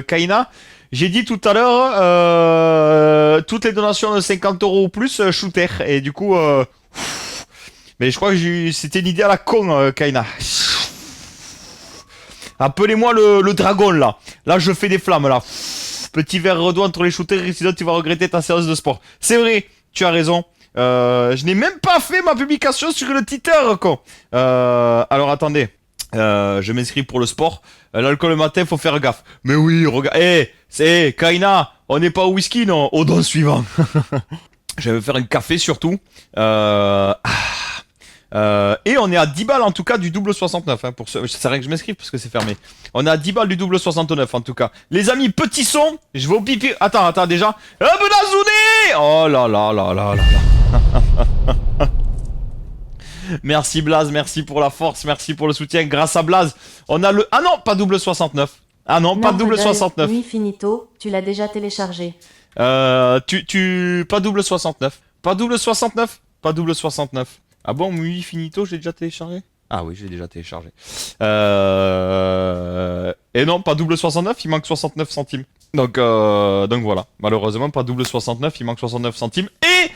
A: Kaina. J'ai dit tout à l'heure, toutes les donations de 50 € ou plus, shooter. Et du coup, mais je crois que c'était une idée à la con, Kaina. Appelez-moi le dragon là. Là je fais des flammes là. Petit verre redou entre les shooters, sinon tu vas regretter ta séance de sport. C'est vrai, tu as raison. Je n'ai même pas fait ma publication sur le Twitter quoi. Alors attendez. Je m'inscris pour le sport. L'alcool le matin, faut faire gaffe. Mais oui, regarde. C'est Kaina. On n'est pas au whisky non. Au don suivant. Je vais me faire un café surtout. Et on est à 10 balles en tout cas du double 69 hein, pour ce... C'est vrai que je m'inscrive parce que c'est fermé. On est à 10 balles du double 69 en tout cas. Les amis, petit son. Je vais au pipi. Attends déjà. Blazouné. Oh là là là là là là. Merci Blaze, merci pour la force, merci pour le soutien. Grâce à Blaze, on a le... Ah non, pas double 69. Ah non, pas double 69.
B: Oui, finito, tu l'as déjà téléchargé.
A: Pas double 69. Pas double 69. Pas double 69. Ah bon, oui, finito, j'ai déjà téléchargé? Ah oui, j'ai déjà téléchargé. Et non, pas double 69, il manque 69 centimes. Donc voilà. Malheureusement, pas double 69, il manque 69 centimes. Et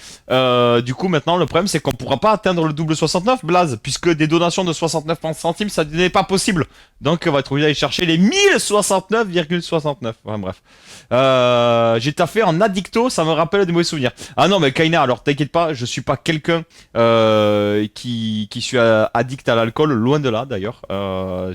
A: du coup, maintenant, le problème, c'est qu'on pourra pas atteindre le double 69, Blaze, puisque des donations de 69 centimes, ça n'est pas possible. Donc, on va être obligé d'aller chercher les 1069,69. Enfin, bref. J'ai taffé en addicto, ça me rappelle des mauvais souvenirs. Ah non, mais Kaina, alors t'inquiète pas, je suis pas quelqu'un qui suis addict à l'alcool, loin de là d'ailleurs.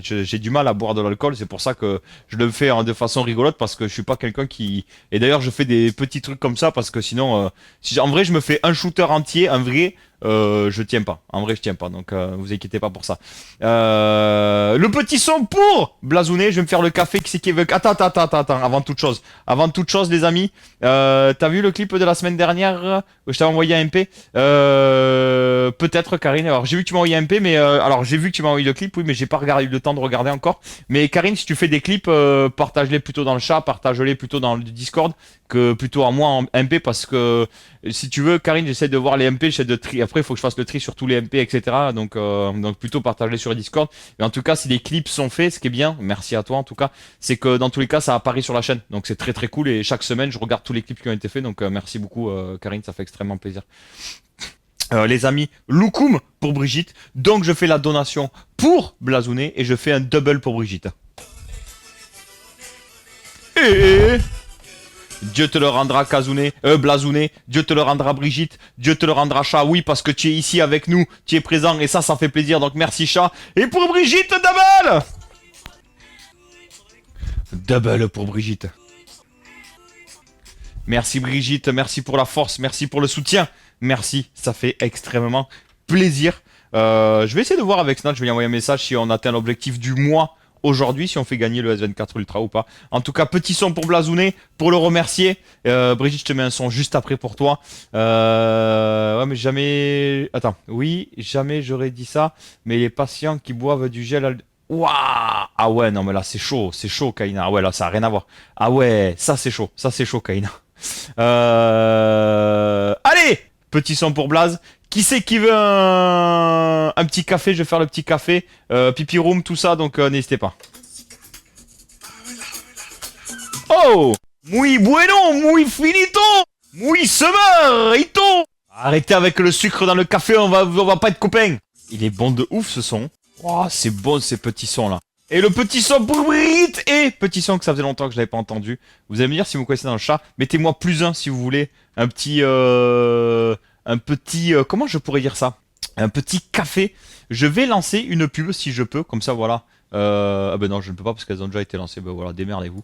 A: J'ai du mal à boire de l'alcool, c'est pour ça que je le fais de façon rigolote, parce que je suis pas quelqu'un qui... Et d'ailleurs, je fais des petits trucs comme ça, parce que sinon, si en vrai, je me fais un shooter entier, un vrai... je tiens pas. En vrai, je tiens pas. Donc, vous inquiétez pas pour ça. Le petit son pour Blazouné. Je vais me faire le café. Qui c'est qui veut... Attends. Avant toute chose, les amis. T'as vu le clip de la semaine dernière où je t'avais envoyé un MP peut-être, Karine. Alors, j'ai vu que tu m'as envoyé un MP, mais alors j'ai vu que tu m'as envoyé le clip, oui, mais j'ai pas eu le temps de regarder encore. Mais Karine, si tu fais des clips, partage-les plutôt dans le chat, partage-les plutôt dans le Discord que plutôt à moi en MP, parce que si tu veux, Karine, j'essaie de voir les MP, j'essaie de tri. Après, il faut que je fasse le tri sur tous les MP, etc. Donc plutôt partager sur le Discord. Mais en tout cas, si les clips sont faits, ce qui est bien, merci à toi en tout cas, c'est que dans tous les cas, ça apparaît sur la chaîne. Donc c'est très très cool, et chaque semaine, je regarde tous les clips qui ont été faits. Donc merci beaucoup, Karine, ça fait extrêmement plaisir. Les amis, Loukoum pour Brigitte. Donc je fais la donation pour Blazouné et je fais un double pour Brigitte. Et Dieu te le rendra, Blazouné. Dieu te le rendra, Brigitte. Dieu te le rendra, Chat. Oui, parce que tu es ici avec nous, tu es présent, et ça fait plaisir. Donc merci, Chat. Et pour Brigitte, double. Double pour Brigitte. Merci Brigitte, merci pour la force, merci pour le soutien. Merci, ça fait extrêmement plaisir. Je vais essayer de voir avec Snatch, je vais lui envoyer un message si on atteint l'objectif du mois aujourd'hui, si on fait gagner le S24 Ultra ou pas. En tout cas, petit son pour Blazounet, pour le remercier. Brigitte, je te mets un son juste après pour toi. Ouais, mais jamais... Attends, oui, jamais j'aurais dit ça, mais les patients qui boivent du gel... Waouh! Ah ouais, non, mais là, c'est chaud, Kaina. Ah ouais, là, ça a rien à voir. Ah ouais, ça, c'est chaud, Kaina. Allez! Petit son pour Blaze. Qui c'est qui veut un petit café? Je vais faire le petit café. Pipi room, tout ça, donc n'hésitez pas. Oh! Muy bueno, muy finito! Muy summer, ito! Arrêtez avec le sucre dans le café, on va pas être copains. Il est bon de ouf ce son. Oh, c'est bon ces petits sons là. Et le petit son pour Brigitte et petit son que ça faisait longtemps que je l'avais pas entendu. Vous allez me dire si vous connaissez dans le chat. Mettez-moi +1 si vous voulez. Un petit... comment je pourrais dire ça? Un petit café. Je vais lancer une pub si je peux, comme ça voilà. Ah ben non, je ne peux pas parce qu'elles ont déjà été lancées. Ben voilà, démerdez-vous.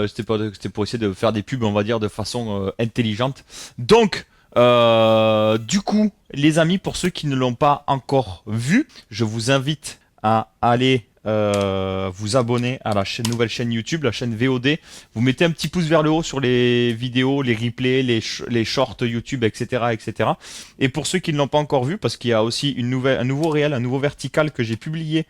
A: C'était pour essayer de faire des pubs, on va dire, de façon intelligente. Donc, du coup, les amis, pour ceux qui ne l'ont pas encore vu, je vous invite à aller vous abonner à la nouvelle chaîne YouTube, la chaîne VOD. Vous mettez un petit pouce vers le haut sur les vidéos, les replays, les shorts YouTube, etc., etc. Et pour ceux qui ne l'ont pas encore vu, parce qu'il y a aussi un nouveau réel, un nouveau vertical que j'ai publié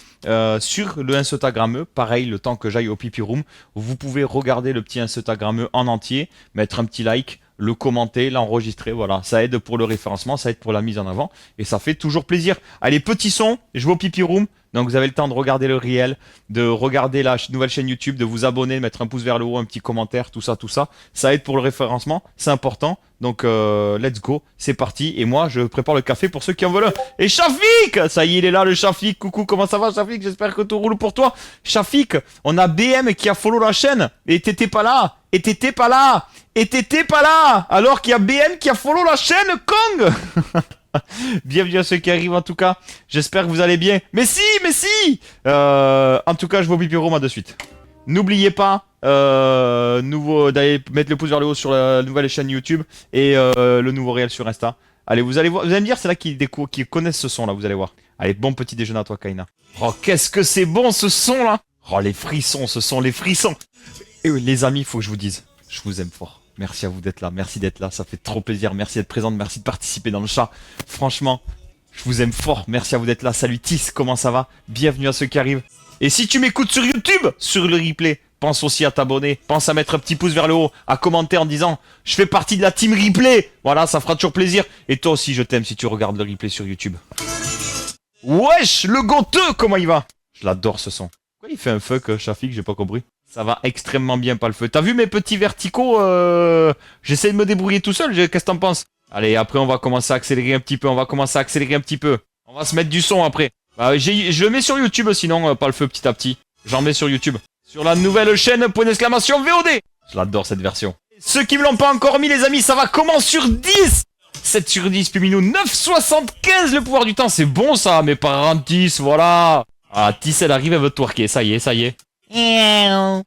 A: sur le Instagrammeux. Pareil, le temps que j'aille au pipi room, vous pouvez regarder le petit Instagrammeux en entier, mettre un petit like, le commenter, l'enregistrer, voilà. Ça aide pour le référencement, ça aide pour la mise en avant, et ça fait toujours plaisir. Allez, petit son, je vais au pipi room, donc vous avez le temps de regarder le réel, de regarder la nouvelle chaîne YouTube, de vous abonner, de mettre un pouce vers le haut, un petit commentaire, tout ça, ça aide pour le référencement, c'est important. Donc let's go, c'est parti, et moi je prépare le café pour ceux qui en veulent un. Et Shafik, ça y est, il est là le Shafik, coucou, comment ça va Shafik? J'espère que tout roule pour toi. Shafik, on a BM qui a follow la chaîne, et t'étais pas là, alors qu'il y a BM qui a follow la chaîne, Kong. Bienvenue à ceux qui arrivent en tout cas, j'espère que vous allez bien. Mais si en tout cas je vais au pipi room de suite. N'oubliez pas d'aller mettre le pouce vers le haut sur la nouvelle chaîne YouTube et le nouveau réel sur Insta. Allez, vous allez voir, vous allez me dire, c'est là qui connaissent ce son là, vous allez voir. Allez, bon petit déjeuner à toi Kaina. Oh, qu'est-ce que c'est bon ce son là. Oh, les frissons, ce sont les frissons. Et oui, les amis, il faut que je vous dise, je vous aime fort. Merci à vous d'être là, merci d'être là, ça fait trop plaisir, merci d'être présente, merci de participer dans le chat. Franchement, je vous aime fort, merci à vous d'être là. Salut Tis, comment ça va? Bienvenue à ceux qui arrivent. Et si tu m'écoutes sur YouTube, sur le replay, pense aussi à t'abonner, pense à mettre un petit pouce vers le haut, à commenter en disant « Je fais partie de la team replay ». Voilà, ça fera toujours plaisir. Et toi aussi, je t'aime si tu regardes le replay sur YouTube. Wesh, le ganteux, comment il va? Je l'adore ce son. Pourquoi il fait un fuck, Shafik? J'ai pas compris. Ça va extrêmement bien, pas le feu. T'as vu mes petits verticaux? J'essaie de me débrouiller tout seul, qu'est-ce que t'en penses? Allez, après on va commencer à accélérer un petit peu, on va se mettre du son après. Bah, je le mets sur YouTube sinon, pas le feu petit à petit. J'en mets sur YouTube. Sur la nouvelle chaîne, point d'exclamation VOD. Je l'adore cette version. Ceux qui me l'ont pas encore mis les amis, ça va comment sur 10? 7 sur 10, Puminou, 9,75 le pouvoir du temps, c'est bon ça, mes parents 10, voilà. Ah, Tis, elle arrive, elle veut twerker, ça y est. Oui,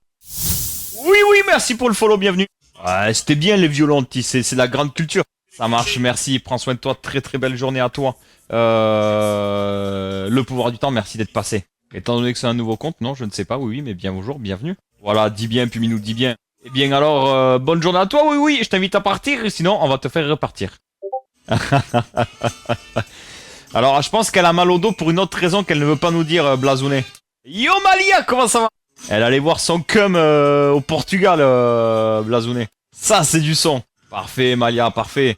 A: merci pour le follow, bienvenue. Ouais, c'était bien les violons, Tis, c'est la grande culture. Ça marche, merci, prends soin de toi, très très belle journée à toi. Le pouvoir du temps, merci d'être passé. Étant donné que c'est un nouveau compte, non, je ne sais pas, oui, mais bien bonjour, bienvenue. Voilà, dis bien, Puminou, dis bien. Eh bien alors, bonne journée à toi, oui, je t'invite à partir, sinon on va te faire repartir. Alors, je pense qu'elle a mal au dos pour une autre raison qu'elle ne veut pas nous dire, Blazounet. Yo Malia, comment ça va? Elle allait voir son cum au Portugal, Blazounet. Ça, c'est du son. Parfait, Malia, parfait.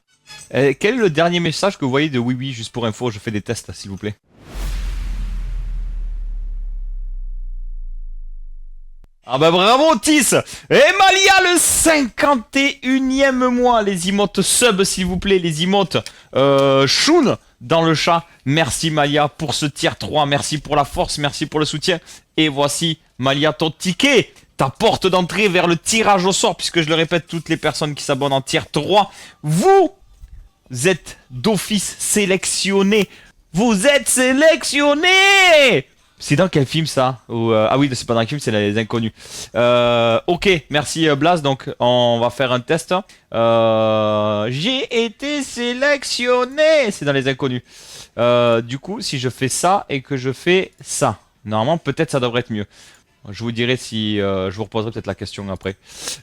A: Quel est le dernier message que vous voyez de oui, juste pour info, je fais des tests, s'il vous plaît. Ah bah bravo Tis. Et Malia le 51e mois. Les emotes sub s'il vous plaît. Les emotes Shun dans le chat. Merci Malia pour ce tier 3. Merci pour la force. Merci pour le soutien. Et voici Malia ton ticket. Ta porte d'entrée vers le tirage au sort. Puisque je le répète, toutes les personnes qui s'abonnent en tier 3. Vous êtes d'office sélectionnés. Vous êtes sélectionnés. C'est dans quel film ça? Ah oui, c'est pas dans quel film, c'est Les Inconnus. Ok, merci Blas. Donc on va faire un test. J'ai été sélectionné. C'est dans Les Inconnus. Du coup, si je fais ça et que je fais ça, normalement peut-être ça devrait être mieux. Je vous dirai si je vous reposerai peut-être la question après.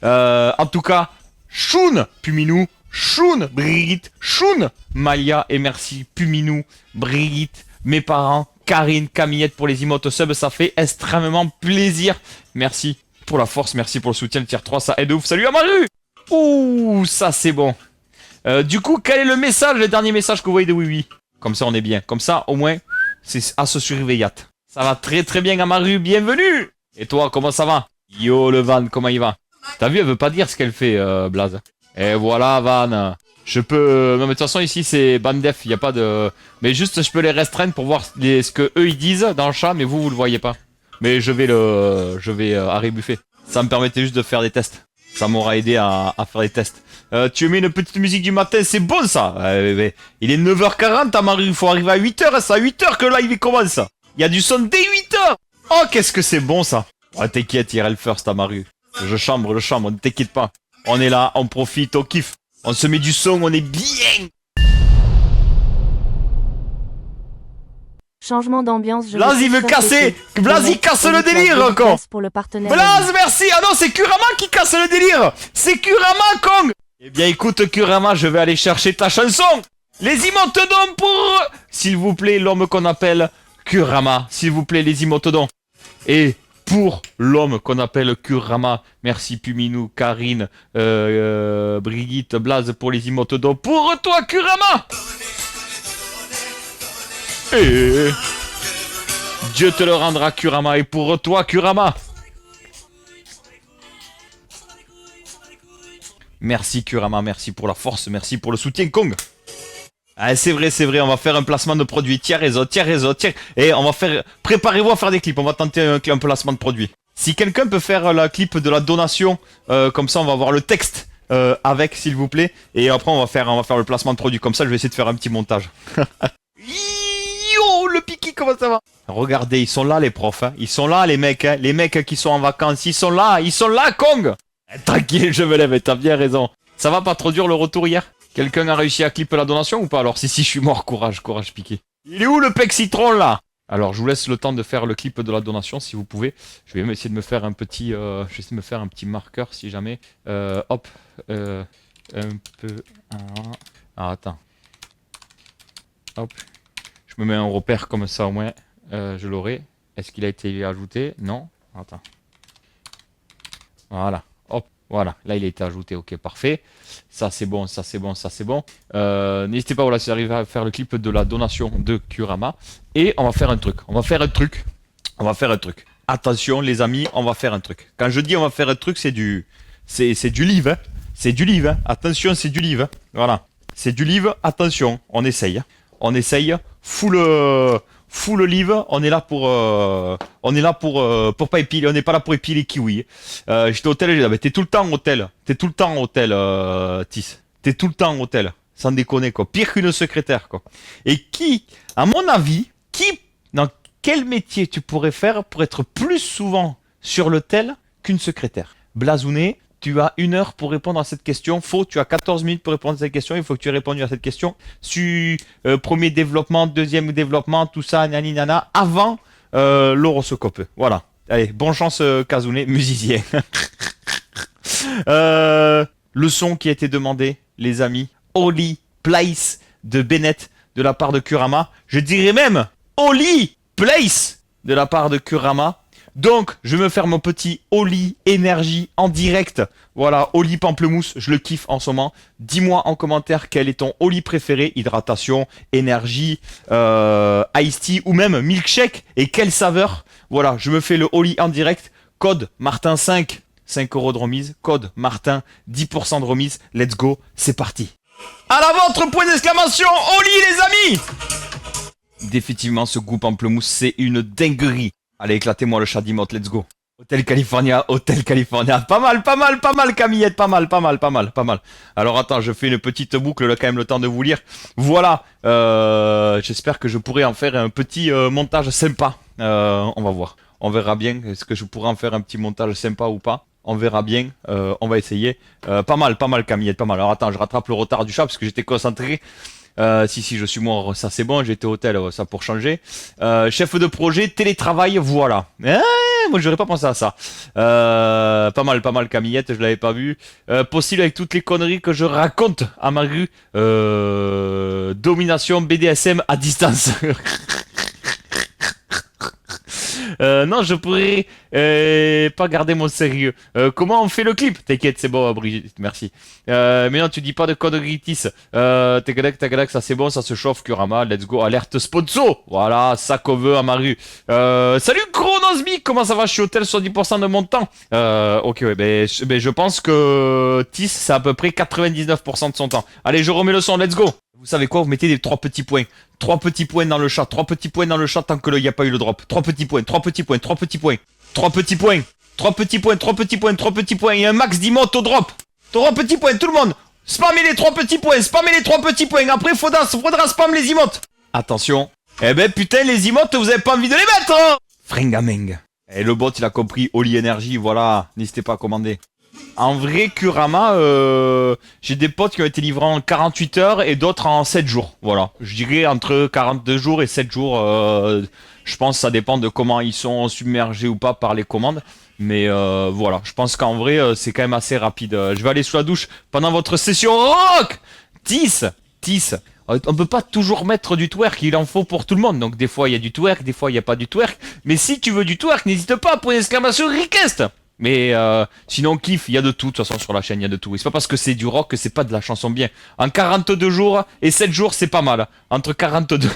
A: En tout cas, Shun Puminou, Shun Brigitte, Shun Malia et merci Puminou, Brigitte, mes parents. Karine, Camillette pour les emotes subs, ça fait extrêmement plaisir. Merci pour la force, merci pour le soutien, le tier 3, ça aide ouf. Salut à Maru. Ouh, ça c'est bon. Du coup, quel est le message, le dernier message que vous voyez de Oui. Comme ça, on est bien. Comme ça, au moins, c'est à se surveiller. Ça va très très bien, Amaru, bienvenue. Et toi, comment ça va? Yo, le Van, comment il va? T'as vu, elle veut pas dire ce qu'elle fait, Blaze. Et voilà, Van. Je peux... Non mais de toute façon ici c'est bandef, il y a pas de... Mais juste je peux les restreindre pour voir ce que eux ils disent dans le chat, mais vous le voyez pas. Mais je vais arrêter. Ça me permettait juste de faire des tests. Ça m'aura aidé à faire des tests. Tu mets une petite musique du matin, c'est bon ça. Il est 9h40 à Marie, il faut arriver à 8h, c'est à 8h que là il commence. Il y a du son dès 8h. Oh qu'est-ce que c'est bon ça. Oh, t'inquiète, IRL first à Marie. Je chambre, ne t'inquiète pas. On est là, on profite, on kiffe. On se met du son, on est bien.
B: Changement d'ambiance, je
A: Blaze il veut casser. Blaze il casse le délire encore. Blaze merci. Ah non c'est Kurama qui casse le délire. C'est Kurama Kong. Eh bien écoute Kurama, je vais aller chercher ta chanson. Les imotodons pour... S'il vous plaît, l'homme qu'on appelle Kurama. S'il vous plaît, les imotodons. Et... pour l'homme qu'on appelle Kurama. Merci Puminou, Karine, Brigitte, Blaze pour les imotodons. Pour toi Kurama. Et Dieu te le rendra Kurama. Et pour toi Kurama. Merci Kurama, merci pour la force, merci pour le soutien Kong. Ah, c'est vrai, on va faire un placement de produit. Tiens réseau. Et on va faire... Préparez-vous à faire des clips, on va tenter un placement de produit. Si quelqu'un peut faire la clip de la donation, comme ça on va voir le texte avec, s'il vous plaît. Et après on va faire le placement de produit. Comme ça je vais essayer de faire un petit montage. Yo, le Piki, comment ça va? Regardez, ils sont là les profs, hein. Ils sont là les mecs, hein. Les mecs qui sont en vacances, ils sont là, Kong. Tranquille, je me lève, t'as bien raison. Ça va pas trop dur le retour hier? Quelqu'un a réussi à clipper la donation ou pas? Alors si je suis mort, courage Piqué. Il est où le pec citron là? Alors je vous laisse le temps de faire le clip de la donation si vous pouvez. Je vais essayer de me faire un petit, marqueur si jamais. Hop, un peu. Ah attends. Hop, je me mets un repère comme ça au moins. Je l'aurai. Est-ce qu'il a été ajouté? Non. Attends. Voilà. Hop. Voilà, là il a été ajouté, ok, parfait. Ça c'est bon. N'hésitez pas, voilà, si vous arrivez à faire le clip de la donation de Kurama. Et on va faire un truc. Attention les amis, on va faire un truc. Quand je dis on va faire un truc, c'est du livre. Hein. C'est du livre. Hein. Attention, c'est du livre. Hein. Voilà. C'est du livre, attention, on essaye. Hein. On essaye. Full livre, on est là pour pas épiler, on n'est pas là pour épiler kiwi. J'étais au hôtel, mais t'es tout le temps en hôtel, Tis. T'es tout le temps en hôtel, sans déconner quoi, pire qu'une secrétaire quoi. Et à mon avis, dans quel métier tu pourrais faire pour être plus souvent sur l'hôtel qu'une secrétaire? Blazounet, tu as 1 heure pour répondre à cette question. Faux, tu as 14 minutes pour répondre à cette question. Il faut que tu aies répondu à cette question. Premier développement, deuxième développement, tout ça, nani nana, avant l'horoscope. Voilà. Allez, bonne chance Kazune, musicien. Le son qui a été demandé, les amis. Holy Place de Bennett de la part de Kurama. Je dirais même Holy Place de la part de Kurama. Donc, je vais me faire mon petit Oli énergie en direct. Voilà, Oli pamplemousse, je le kiffe en ce moment. Dis-moi en commentaire quel est ton Oli préféré, hydratation, énergie, iced tea ou même milkshake et quelle saveur. Voilà, je me fais le Oli en direct. Code Martin 5 € de remise. Code Martin, 10% de remise. Let's go, c'est parti. À la vôtre, point d'exclamation, Oli les amis. Définitivement, ce goût pamplemousse, c'est une dinguerie. Allez, éclatez-moi le chat d'imote, let's go. Hôtel California. Pas mal, Camillette, pas mal. Alors attends, je fais une petite boucle, là, quand même, le temps de vous lire. Voilà, j'espère que je pourrai en faire un petit montage sympa. On va voir. On verra bien, est-ce que je pourrai en faire un petit montage sympa ou pas. On verra bien, on va essayer. Pas mal, Camillette, pas mal. Alors attends, je rattrape le retard du chat parce que j'étais concentré. Si, je suis mort, ça c'est bon, j'étais hôtel, ça pour changer. Chef de projet, télétravail, voilà. Moi j'aurais pas pensé à ça. Pas mal, Camillette, je l'avais pas vu. Possible avec toutes les conneries que je raconte à ma rue. Domination BDSM à distance. Non, je pourrais pas garder mon sérieux. Comment on fait le clip? T'inquiète, c'est bon, Brigitte, merci. Mais non, tu dis pas de code Gritis. Tagalak, ça c'est bon, ça se chauffe, Kurama, let's go, alerte sponsor. Voilà, ça qu'on veut à ma rue. Salut Chronosby, comment ça va? Je suis hôtel sur 10% de mon temps. Ok, ouais, ben je pense que Tis, c'est à peu près 99% de son temps. Allez, je remets le son, let's go. Vous savez quoi? Vous mettez des 3 petits points. 3 petits points dans le chat. 3 petits points dans le chat tant que il n'y a pas eu le drop. 3 petits points. 3 petits points. 3 petits points. 3 petits points. 3 petits points. 3 petits points. 3 petits points. Il y a un max d'emotes au drop. 3 petits points, tout le monde. Spammez les 3 petits points. Spammez les 3 petits points. Après, faudra spam les emotes. Attention. Eh ben, putain, les emotes, vous avez pas envie de les mettre, hein? Fringameng. Et le bot, il a compris. Oli Energy, voilà. N'hésitez pas à commander. En vrai, Kurama, j'ai des potes qui ont été livrés en 48 heures et d'autres en 7 jours. Voilà. Je dirais entre 42 jours et 7 jours. Je pense que ça dépend de comment ils sont submergés ou pas par les commandes. Mais voilà. Je pense qu'en vrai, c'est quand même assez rapide. Je vais aller sous la douche pendant votre session rock. Tis. On peut pas toujours mettre du twerk, il en faut pour tout le monde. Donc des fois il y a du twerk, des fois il n'y a pas du twerk. Mais si tu veux du twerk, n'hésite pas, point d'exclamation request. Mais sinon kiff, il y a de tout, de toute façon sur la chaîne il y a de tout. Et c'est pas parce que c'est du rock que c'est pas de la chanson bien. En 42 jours et 7 jours c'est pas mal. Entre 42...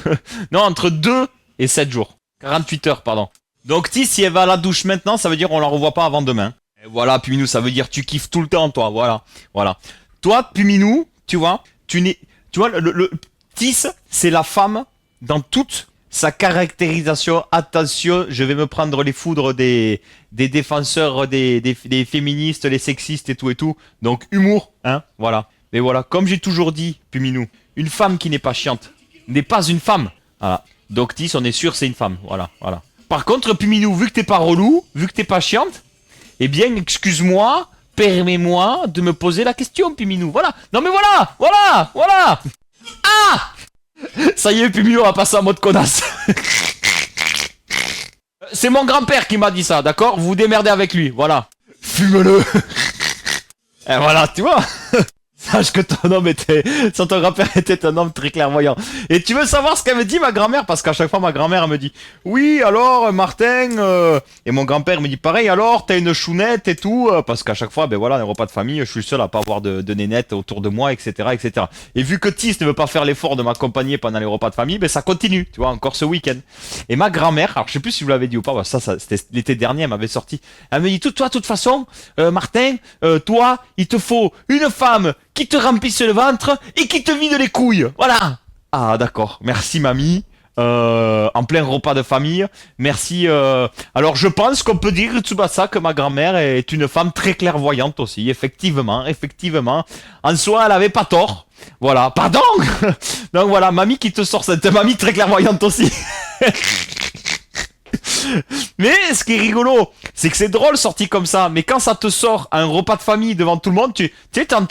A: non, entre 2 et 7 jours. 48 heures, pardon. Donc Tis, si elle va à la douche maintenant, ça veut dire on la revoit pas avant demain. Et voilà, Puminou, ça veut dire tu kiffes tout le temps, toi, voilà. Toi, Puminou, tu vois, tu vois, le Tis, c'est la femme dans toute sa caractérisation. Attention, je vais me prendre les foudres des défenseurs, des féministes, les sexistes et tout. Donc, humour, hein, voilà. Mais voilà, comme j'ai toujours dit, Puminou, une femme qui n'est pas chiante n'est pas une femme. Voilà. Donc, Tis, on est sûr, c'est une femme. Voilà. Par contre, Puminou, vu que t'es pas relou, vu que t'es pas chiante, eh bien, excuse-moi, permets-moi de me poser la question, Puminou. Voilà. Non, mais voilà. Ah! Ça y est, Puminou a passé en mode connasse. C'est mon grand-père qui m'a dit ça, d'accord? Vous vous démerdez avec lui, voilà. Fume-le. Et voilà, tu vois. Sache que ton grand-père était un homme très clairvoyant. Et tu veux savoir ce qu'elle me dit, ma grand-mère? Parce qu'à chaque fois, ma grand-mère, elle me dit, oui, alors, Martin, et mon grand-père me dit, pareil, alors, t'as une chounette et tout, parce qu'à chaque fois, ben voilà, un repas de famille, je suis le seul à pas avoir de nénette autour de moi, etc. Et vu que Tis ne veut pas faire l'effort de m'accompagner pendant les repas de famille, ben ça continue, tu vois, encore ce week-end. Et ma grand-mère, alors je sais plus si vous l'avez dit ou pas, ça c'était l'été dernier, elle m'avait sorti, elle me dit, toi, de toute façon, Martin, toi, il te faut une femme qui te remplisse le ventre et qui te vide les couilles. Voilà. Ah, d'accord. Merci, mamie. En plein repas de famille. Merci. Alors, je pense qu'on peut dire, Tsubasa, que ma grand-mère est une femme très clairvoyante aussi. Effectivement. En soi, elle avait pas tort. Voilà. Pardon. Donc voilà, mamie qui te sort cette mamie très clairvoyante aussi. Mais ce qui est rigolo, c'est que c'est drôle sorti comme ça. Mais quand ça te sort à un repas de famille devant tout le monde, tu sais, t'es en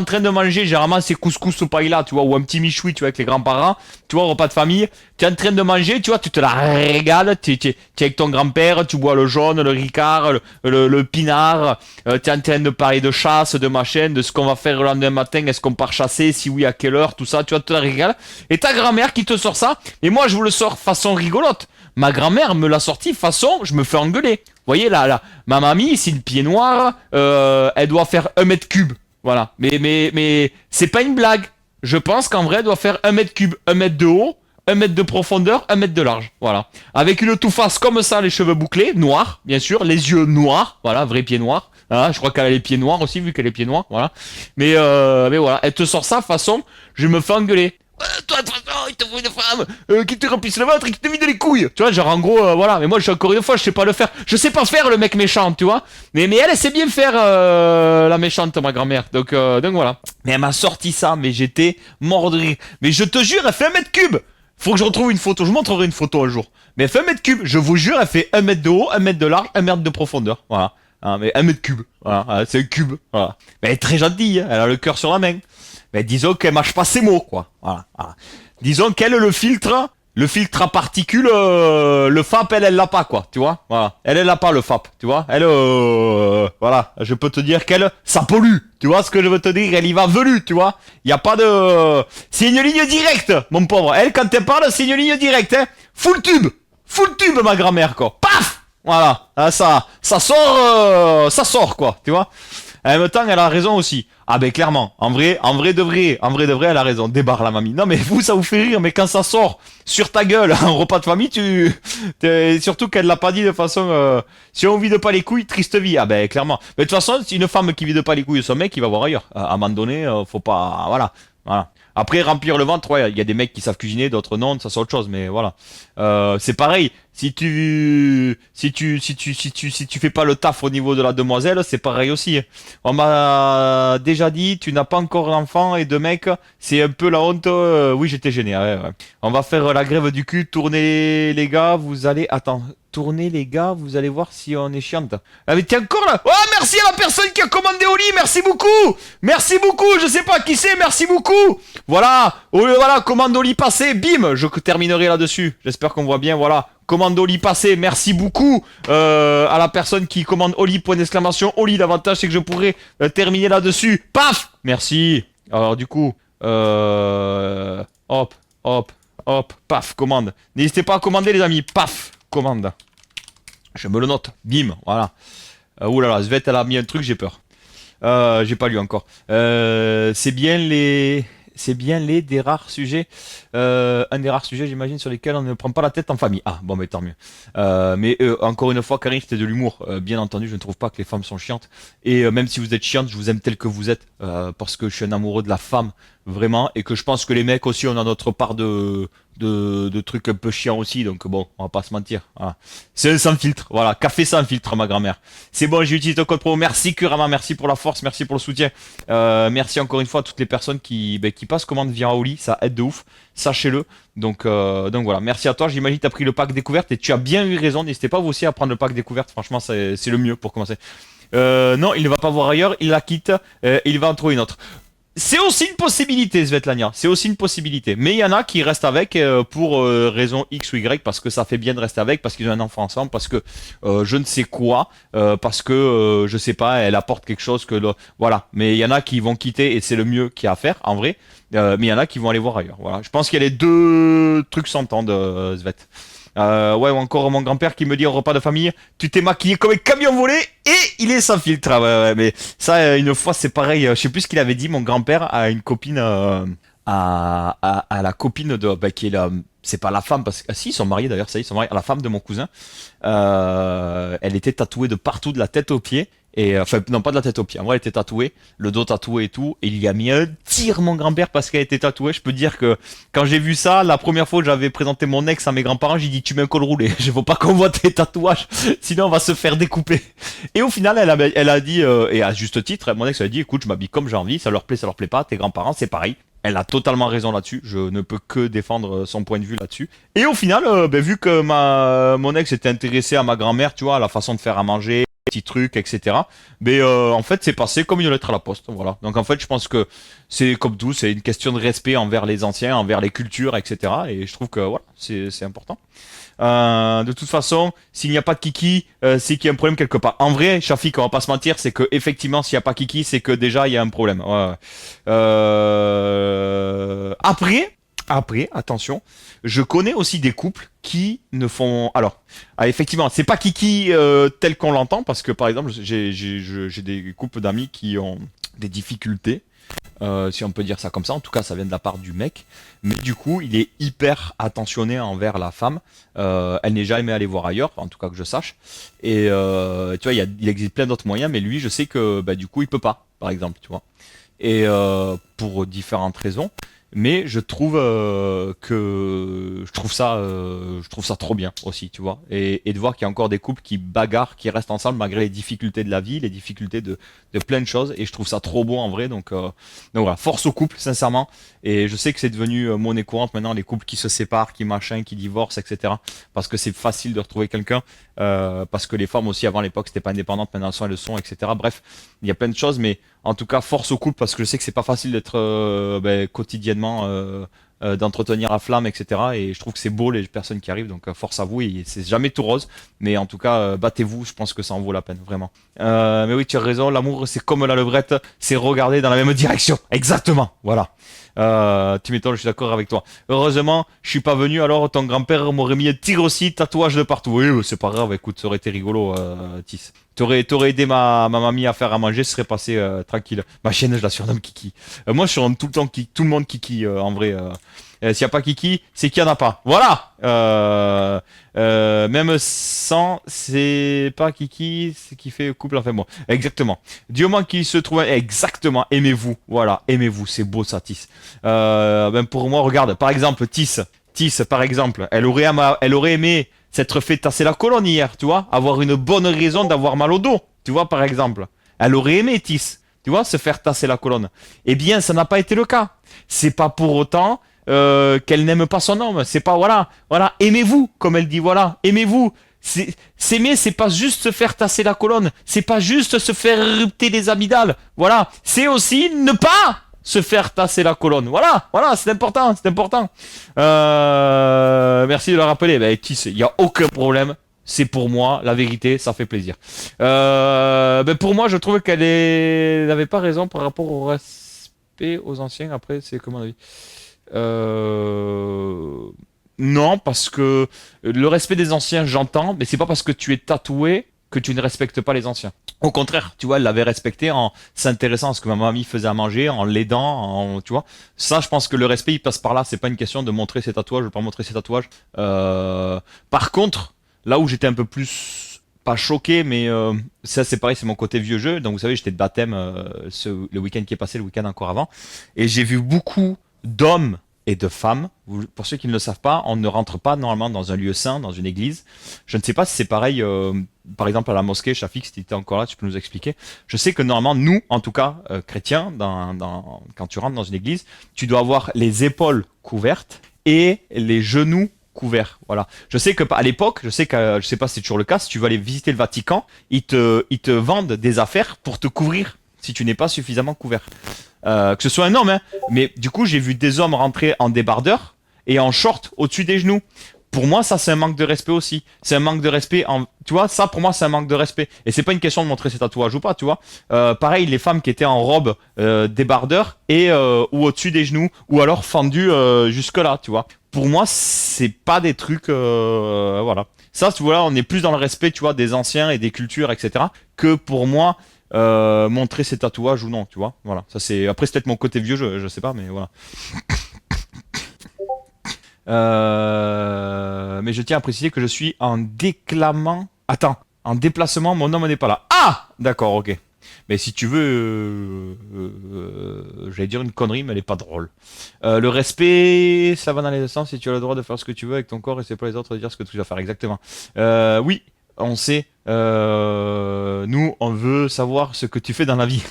A: train de manger, généralement c'est couscous au paella, tu vois, ou un petit michoui, tu vois, avec les grands-parents, tu vois, repas de famille, tu es en train de manger, tu vois, tu te la régales, tu es avec ton grand-père, tu bois le jaune, le ricard, le pinard, tu es en train de parler de chasse, de machin, de ce qu'on va faire le lendemain matin, est-ce qu'on part chasser, si oui, à quelle heure, tout ça, tu vois, tu te la régales. Et ta grand-mère qui te sort ça, et moi je vous le sors façon rigolote. Ma grand-mère me l'a sorti façon, je me fais engueuler. Vous voyez là, ma mamie, c'est une pied noire, elle doit faire 1 mètre cube. Voilà. Mais c'est pas une blague. Je pense qu'en vrai, elle doit faire 1 mètre cube, 1 mètre de haut, 1 mètre de profondeur, 1 mètre de large. Voilà. Avec une toufface comme ça, les cheveux bouclés, noirs, bien sûr, les yeux noirs. Voilà, vrai pied noir. Voilà, je crois qu'elle a les pieds noirs aussi, vu qu'elle est pieds noirs. Voilà. Mais voilà, elle te sort ça façon, je me fais engueuler. Toi, de toute façon, il te faut une femme qui te remplisse le ventre et qui te vide les couilles. Tu vois, genre en gros, voilà. Mais moi, encore une fois, je sais pas le faire. Je sais pas faire le mec méchant, tu vois. Mais elle sait bien faire la méchante, ma grand-mère. Donc voilà. Mais elle m'a sorti ça, mais j'étais mort de rire. Mais je te jure, elle fait 1 m3. Faut que je retrouve une photo. Je vous montrerai une photo un jour. Mais elle fait 1 m3. Je vous jure, elle fait 1 mètre de haut, 1 mètre de large, 1 mètre de profondeur. Voilà. Hein, mais 1 m3. Voilà. C'est un cube. Voilà. Mais elle est très gentille. Hein. Elle a le cœur sur la main. Mais disons qu'elle mâche pas ses mots, quoi. Voilà. Disons qu'elle, le filtre à particules, le FAP, elle l'a pas, quoi. Tu vois. Voilà. Elle l'a pas, le FAP. Tu vois. Elle, voilà. Je peux te dire qu'elle, ça pollue. Tu vois ce que je veux te dire? Elle y va velue, tu vois. Y a pas de... C'est une ligne directe, mon pauvre. Elle, quand elle parle, c'est une ligne directe, hein. Full tube, ma grand-mère, quoi. Paf. Voilà. Ah, ça sort, quoi. Tu vois. En même temps, elle a raison aussi. Ah ben clairement, en vrai de vrai, elle a raison. Débarre la mamie. Non mais vous, ça vous fait rire, mais quand ça sort sur ta gueule, un repas de famille, surtout qu'elle l'a pas dit de façon, si on vide pas les couilles, triste vie. Ah ben clairement. Mais de toute façon, c'est une femme qui vide pas les couilles de son mec, il va voir ailleurs. À un moment donné, faut pas, voilà. Après, remplir le ventre, ouais, il y a des mecs qui savent cuisiner, d'autres non, ça c'est autre chose, mais voilà. C'est pareil. Si tu fais pas le taf au niveau de la demoiselle, c'est pareil aussi. On m'a déjà dit, tu n'as pas encore d'enfant et de mec, c'est un peu la honte. Oui, j'étais gêné. Ouais. On va faire la grève du cul. Tournez les gars, vous allez, tournez les gars, vous allez voir si on est chiante. Ah mais t'es encore là. Oh merci à la personne qui a commandé au lit, merci beaucoup, je sais pas qui c'est, merci beaucoup. Voilà, voilà, commande au lit passé, bim, je terminerai là-dessus. J'espère qu'on voit bien, voilà. Commande au lit passé, merci beaucoup à la personne qui commande au lit, point d'exclamation, au lit. L'avantage c'est que je pourrais terminer là-dessus. Paf. Merci. Alors du coup, hop, paf, commande. N'hésitez pas à commander les amis, paf, commande. Je me le note, bim, voilà. Oulala, Svet elle a mis un truc, j'ai peur. J'ai pas lu encore. C'est bien les des rares sujets, un des rares sujets j'imagine sur lesquels on ne prend pas la tête en famille. Ah bon mais tant mieux. Mais encore une fois Karine c'était de l'humour. Bien entendu je ne trouve pas que les femmes sont chiantes. Et même si vous êtes chiante je vous aime tel que vous êtes. Parce que je suis un amoureux de la femme vraiment. Et que je pense que les mecs aussi on a notre part de trucs un peu chiants aussi. Donc bon on va pas se mentir. Voilà. C'est un sans filtre. Voilà. Café sans filtre ma grand-mère. C'est bon j'ai utilisé ton code pro. Merci Kurama. Merci pour la force. Merci pour le soutien. Merci encore une fois à toutes les personnes qui passent commande via Oli, ça aide de ouf, sachez-le. Donc voilà, merci à toi. J'imagine que tu as pris le pack découverte et tu as bien eu raison. N'hésitez pas vous aussi à prendre le pack découverte, franchement c'est le mieux pour commencer. Non, il ne va pas voir ailleurs, il la quitte, il va en trouver une autre. C'est aussi une possibilité, Svetlania. C'est aussi une possibilité. Mais il y en a qui restent avec pour raison X ou Y, parce que ça fait bien de rester avec, parce qu'ils ont un enfant ensemble, parce que je ne sais quoi, parce que je sais pas, elle apporte quelque chose voilà. Mais il y en a qui vont quitter et c'est le mieux qu'il y a à faire, en vrai. Mais il y en a qui vont aller voir ailleurs. Voilà. Je pense qu'il y a les deux trucs s'entendent, Svet. Ouais, ou encore mon grand-père qui me dit au repas de famille, tu t'es maquillé comme un camion volé et il est sans filtre. Ah ouais, mais ça, une fois, c'est pareil. Je sais plus ce qu'il avait dit, mon grand-père, à une copine, à la copine de, qui est la, c'est pas la femme, parce que, si, ils sont mariés d'ailleurs, ça y est, ils sont mariés, à la femme de mon cousin. Elle était tatouée de partout, de la tête aux pieds. Et enfin non pas de la tête aux pieds, en vrai elle était tatouée, le dos tatoué et tout, et il y a mis un tir mon grand-père parce qu'elle était tatouée. Je peux dire que quand j'ai vu ça, la première fois que j'avais présenté mon ex à mes grands-parents, j'ai dit tu mets un col roulé, je veux pas qu'on voit tes tatouages, sinon on va se faire découper. Et au final elle a dit, et à juste titre, mon ex elle a dit écoute je m'habille comme j'ai envie, ça leur plaît pas, tes grands-parents c'est pareil. Elle a totalement raison là-dessus, je ne peux que défendre son point de vue là-dessus. Et au final, vu que mon ex était intéressé à ma grand-mère, tu vois, à la façon de faire à manger, petits trucs, etc. Mais en fait, c'est passé comme une lettre à la poste, voilà. Donc en fait, je pense que c'est comme tout, c'est une question de respect envers les anciens, envers les cultures, etc. Et je trouve que voilà, c'est important. De toute façon, s'il n'y a pas de kiki, c'est qu'il y a un problème quelque part. En vrai, Shafik, on va pas se mentir, c'est que effectivement, s'il n'y a pas kiki, c'est que déjà il y a un problème. Ouais. Après, attention, je connais aussi des couples qui ne font. Alors, effectivement, c'est pas kiki tel qu'on l'entend, parce que par exemple, j'ai des couples d'amis qui ont des difficultés. Si on peut dire ça comme ça, en tout cas ça vient de la part du mec, mais du coup il est hyper attentionné envers la femme, elle n'est jamais allée voir ailleurs, en tout cas que je sache, et tu vois il existe plein d'autres moyens, mais lui je sais que du coup il peut pas, par exemple, tu vois, et pour différentes raisons, mais je trouve ça trop bien aussi, tu vois. Et de voir qu'il y a encore des couples qui bagarrent, qui restent ensemble malgré les difficultés de la vie, les difficultés de plein de choses. Et je trouve ça trop beau en vrai. Donc voilà, force aux couples, sincèrement. Et je sais que c'est devenu monnaie courante maintenant, les couples qui se séparent, qui machin, qui divorcent, etc. Parce que c'est facile de retrouver quelqu'un. Parce que les femmes aussi, avant l'époque, c'était pas indépendantes, maintenant elles le sont, etc. Bref, il y a plein de choses, mais en tout cas, force au couple parce que je sais que c'est pas facile d'être quotidiennement d'entretenir la flamme, etc. Et je trouve que c'est beau les personnes qui arrivent, donc force à vous. Et c'est jamais tout rose, mais en tout cas, battez-vous. Je pense que ça en vaut la peine, vraiment. Mais oui, tu as raison. L'amour, c'est comme la levrette, c'est regarder dans la même direction. Exactement. Voilà. Tu m'étonnes, je suis d'accord avec toi. Heureusement, je suis pas venu, alors ton grand-père m'aurait mis un tigre aussi, tatouage de partout. Oui, c'est pas grave, écoute, ça aurait été rigolo, Tis. T'aurais aidé ma mamie à faire à manger, ce serait passé tranquille. Ma chienne, je la surnomme Kiki. Moi, je surnomme tout le temps tout le monde Kiki, en vrai. S'il n'y a pas Kiki, c'est qu'il n'y en a pas. Voilà. Même sans, c'est pas Kiki, c'est qui fait couple, enfin bon. Exactement. Du moment qu'il se trouve, exactement, aimez-vous. Voilà, aimez-vous, c'est beau ça, Tis. Ben pour moi, regarde, par exemple, Tis, par exemple, elle aurait aimé s'être fait tasser la colonne hier, tu vois, avoir une bonne raison d'avoir mal au dos, tu vois, par exemple. Elle aurait aimé, Tis, tu vois, se faire tasser la colonne. Eh bien, ça n'a pas été le cas. C'est pas pour autant qu'elle n'aime pas son homme. C'est pas, voilà, aimez-vous, comme elle dit, voilà, aimez-vous. S'aimer, c'est pas juste se faire tasser la colonne, c'est pas juste se faire rupter les amygdales, voilà, c'est aussi ne pas se faire tasser la colonne. Voilà, c'est important, c'est important. Merci de le rappeler. Ben, il n'y a aucun problème. C'est pour moi, la vérité, ça fait plaisir. Ben pour moi, je trouve elle n'avait pas raison par rapport au respect aux anciens. Après, c'est comment la vie Non, parce que le respect des anciens, j'entends, mais c'est pas parce que tu es tatoué que tu ne respectes pas les anciens. Au contraire, tu vois, elle l'avait respecté en s'intéressant à ce que ma mamie faisait à manger, en l'aidant, tu vois. Ça, je pense que le respect, il passe par là. C'est pas une question de montrer ses tatouages ou pas montrer ses tatouages. Par contre, là où j'étais un peu plus pas choqué, mais ça c'est pareil, c'est mon côté vieux jeu. Donc vous savez, j'étais de baptême le week-end qui est passé, le week-end encore avant, et j'ai vu beaucoup d'hommes et de femmes. Pour ceux qui ne le savent pas, on ne rentre pas normalement dans un lieu saint, dans une église. Je ne sais pas si c'est pareil, par exemple à la mosquée, Shafik, si tu étais encore là, tu peux nous expliquer. Je sais que normalement, nous, en tout cas, chrétiens, quand tu rentres dans une église, tu dois avoir les épaules couvertes et les genoux couverts. Voilà. Je sais que à l'époque, je sais sais pas si c'est toujours le cas, si tu veux aller visiter le Vatican, ils te vendent des affaires pour te couvrir si tu n'es pas suffisamment couvert. Que ce soit un homme, hein. Mais du coup, j'ai vu des hommes rentrer en débardeur et en short au-dessus des genoux. Pour moi, ça, c'est un manque de respect aussi. C'est un manque de respect. Tu vois, ça, pour moi, c'est un manque de respect. Et c'est pas une question de montrer ses tatouages ou pas, tu vois. Pareil, les femmes qui étaient en robe débardeur et ou au-dessus des genoux ou alors fendues jusque-là, tu vois. Pour moi, c'est pas des trucs... voilà. Ça, tu vois, on est plus dans le respect, tu vois, des anciens et des cultures, etc. Que pour moi... montrer ses tatouages ou non, tu vois. Voilà, ça c'est. Après, c'est peut-être mon côté vieux, je sais pas, mais voilà. Mais je tiens à préciser que je suis en déclamant. Attends, en déplacement, mon homme n'est pas là. Ah, d'accord, ok. Mais si tu veux, j'allais dire une connerie, mais elle est pas drôle. Le respect, ça va dans les deux sens. Si tu as le droit de faire ce que tu veux avec ton corps et c'est pas les autres de dire ce que tu vas faire. Exactement. Oui, on sait. Nous, on veut savoir ce que tu fais dans la vie.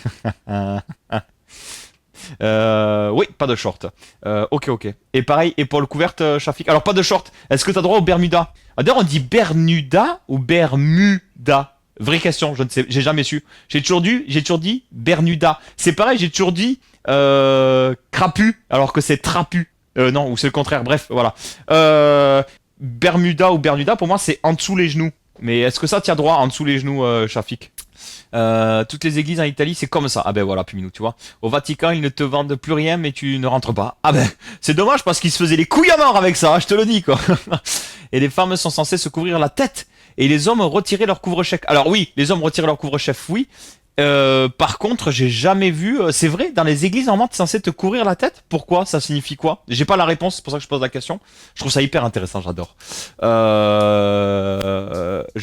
A: Oui, pas de short. Ok. Et pareil, épaule couverte, Shafik. Alors, pas de short. Est-ce que t'as droit au Bermuda? D'ailleurs, on dit Bermuda ou Bermuda? Vraie question, je ne sais, j'ai jamais su. J'ai toujours dit Bermuda. C'est pareil, j'ai toujours dit crapu, alors que c'est trapu. Non, ou c'est le contraire. Bref, voilà. Bermuda ou Bermuda, pour moi, c'est en dessous les genoux. Mais est-ce que ça tient droit en dessous les genoux, Shafik? Toutes les églises en Italie, c'est comme ça. Ah ben voilà, Puminou, tu vois. Au Vatican, ils ne te vendent plus rien, mais tu ne rentres pas. Ah ben, c'est dommage parce qu'ils se faisaient les couilles à mort avec ça, je te le dis, quoi. Et les femmes sont censées se couvrir la tête. Et les hommes retirer leur couvre-chef. Alors oui, les hommes retirent leur couvre-chef, oui. Par contre, j'ai jamais vu. C'est vrai, dans les églises, normalement, t'es censé te couvrir la tête. Pourquoi? Ça signifie quoi? J'ai pas la réponse, c'est pour ça que je pose la question. Je trouve ça hyper intéressant, j'adore. Je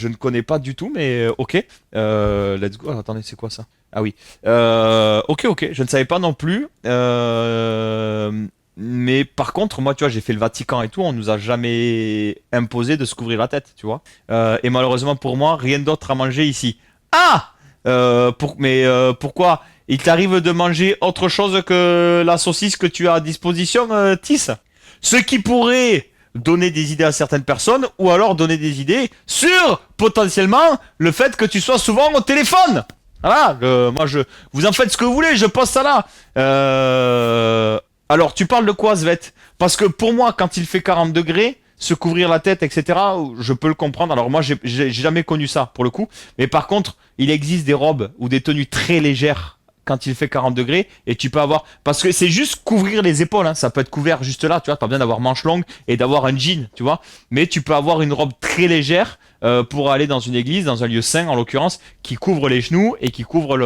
A: ne connais pas du tout, mais ok. Let's go. Alors, attendez, c'est quoi ça? Ah oui. Ok. Je ne savais pas non plus. Mais par contre, moi, tu vois, j'ai fait le Vatican et tout, on nous a jamais imposé de se couvrir la tête, tu vois. Et malheureusement pour moi, rien d'autre à manger ici. Ah! Pourquoi? Il t'arrive de manger autre chose que la saucisse que tu as à disposition, Tis? Ce qui pourrait donner des idées à certaines personnes, ou alors donner des idées sur, potentiellement, le fait que tu sois souvent au téléphone. Voilà, vous en faites ce que vous voulez, je pose ça là. Alors, tu parles de quoi, Svet? Parce que pour moi, quand il fait 40 degrés, se couvrir la tête, etc., je peux le comprendre. Alors moi, j'ai jamais connu ça, pour le coup. Mais par contre, il existe des robes ou des tenues très légères quand il fait 40 degrés et tu peux avoir parce que c'est juste couvrir les épaules, hein. Ça peut être couvert juste là, tu vois, pas besoin d'avoir manches longues et d'avoir un jean, tu vois, mais tu peux avoir une robe très légère pour aller dans une église, dans un lieu saint en l'occurrence, qui couvre les genoux et qui couvre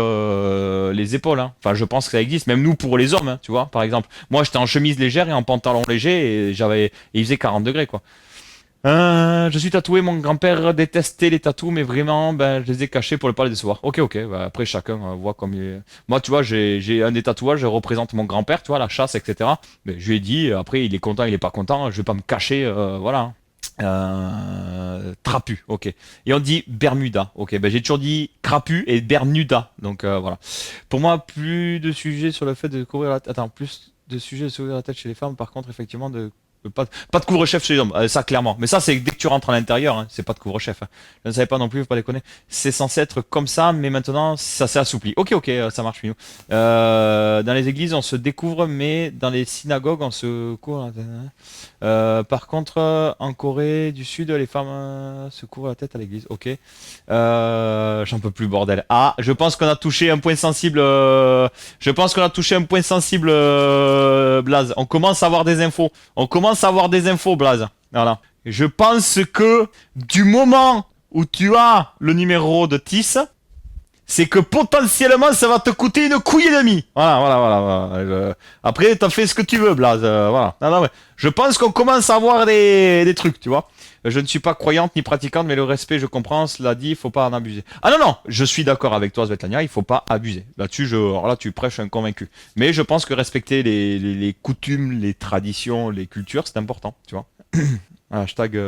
A: les épaules, hein. Enfin, je pense que ça existe, même nous pour les hommes, hein, tu vois, par exemple. Moi, j'étais en chemise légère et en pantalon léger et il faisait 40 degrés, quoi. Je suis tatoué, mon grand-père détestait les tatous, mais vraiment, ben, je les ai cachés pour le pas les décevoir. Ok, ok, bah, après chacun voit comme il est. Moi, tu vois, j'ai un des tatouages, je représente mon grand-père, tu vois, la chasse, etc. Mais je lui ai dit, après, il est content, il est pas content, je vais pas me cacher, voilà. Trapu, ok. Et on dit Bermuda, ok. Ben, j'ai toujours dit crapu et Bermuda, donc voilà. Pour moi, plus de sujets sur le fait de couvrir la tête. Attends, plus de sujets de se couvrir la tête chez les femmes, par contre, effectivement, pas de couvre-chef chez les hommes, ça clairement. Mais ça, c'est dès que tu rentres à l'intérieur, hein, c'est pas de couvre-chef, hein. Je ne savais pas non plus, faut pas déconner. C'est censé être comme ça, mais maintenant, ça s'est assoupli. Ok, ok, ça marche mieux. Dans les églises, on se découvre, mais dans les synagogues, on se couvre. Par contre, en Corée du Sud, les femmes se couvrent la tête à l'église. Ok. J'en peux plus, bordel. Ah, je pense qu'on a touché un point sensible. Je pense qu'on a touché un point sensible, Blaze. On commence à avoir des infos. On commence à avoir des infos, Blaze. Voilà. Je pense que du moment où tu as le numéro de Tis, c'est que potentiellement ça va te coûter une couille et demie. Voilà. Après, t'as fait ce que tu veux, Blaze. Voilà. Non, ouais. Je pense qu'on commence à avoir des trucs, tu vois. Je ne suis pas croyante ni pratiquante, mais le respect, je comprends. Cela dit, il faut pas en abuser. Ah non, non, je suis d'accord avec toi, Svetlana. Il faut pas abuser. Là-dessus, alors là, tu prêches un convaincu. Mais je pense que respecter les coutumes, les traditions, les cultures, c'est important, tu vois. Hashtag